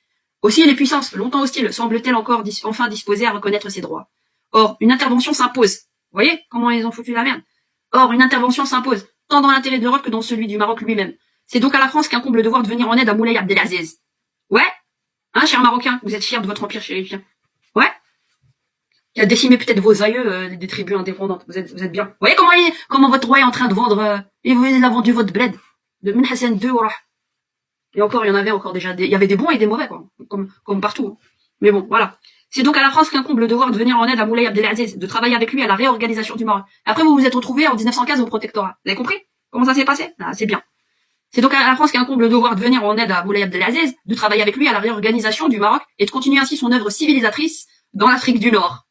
Aussi, les puissances, longtemps hostiles, semblent-elles encore enfin disposées à reconnaître ses droits. Or, une intervention s'impose. Vous voyez comment ils ont foutu la merde? Or, une intervention s'impose, tant dans l'intérêt de l'Europe que dans celui du Maroc lui-même. C'est donc à la France qu'incombe le devoir de venir en aide à Moulay Abdelaziz. Ouais? Hein, chers Marocains, vous êtes fiers de votre empire chérifien? Ouais? Qui a décimé peut-être vos aïeux des tribus indépendantes. Vous êtes bien. Vous voyez comment votre roi est en train de vendre, et vous avez vendu votre bled. De Ben Hassan II, voilà. Et encore, il y en avait encore déjà il y avait des bons et des mauvais, quoi. Comme partout. Mais bon, voilà. C'est donc à la France qu'incombe le devoir de venir en aide à Moulay Abdelaziz, de travailler avec lui à la réorganisation du Maroc. Après, vous vous êtes retrouvés en 1915 au protectorat. Vous avez compris? Comment ça s'est passé? Ah, c'est bien. C'est donc à la France qu'incombe le devoir de venir en aide à Moulay Abdelaziz, de travailler avec lui à la réorganisation du Maroc et de continuer ainsi son œuvre civilisatrice dans l'Afrique du Nord.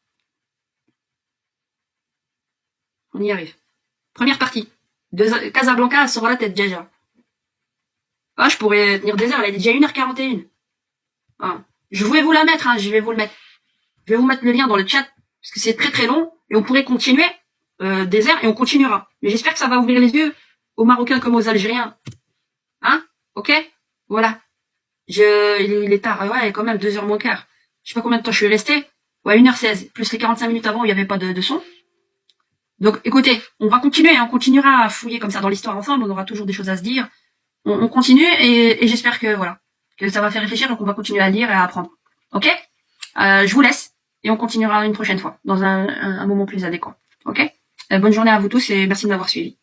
On y arrive. Première partie. De Casablanca à Soralat et Djaja. Ah, je pourrais tenir des heures, elle est déjà 1h41. Ah. Je vais vous la mettre, hein, je vais vous le mettre. Je vais vous mettre le lien dans le chat, parce que c'est très très long, et on pourrait continuer des heures, et on continuera. Mais j'espère que ça va ouvrir les yeux aux Marocains comme aux Algériens. Hein? Ok? Voilà. Il est tard, ouais, quand même, 2h moins quart. Je sais pas combien de temps je suis resté. Ouais, 1h16, plus les 45 minutes avant où il n'y avait pas de son. Donc, écoutez, on va continuer, hein, on continuera à fouiller comme ça dans l'histoire ensemble, on aura toujours des choses à se dire. On continue, et j'espère que, voilà, que ça va faire réfléchir, donc on va continuer à lire et à apprendre. Ok? Je vous laisse, et on continuera une prochaine fois, dans un moment plus adéquat. Ok? Bonne journée à vous tous, et merci de m'avoir suivi.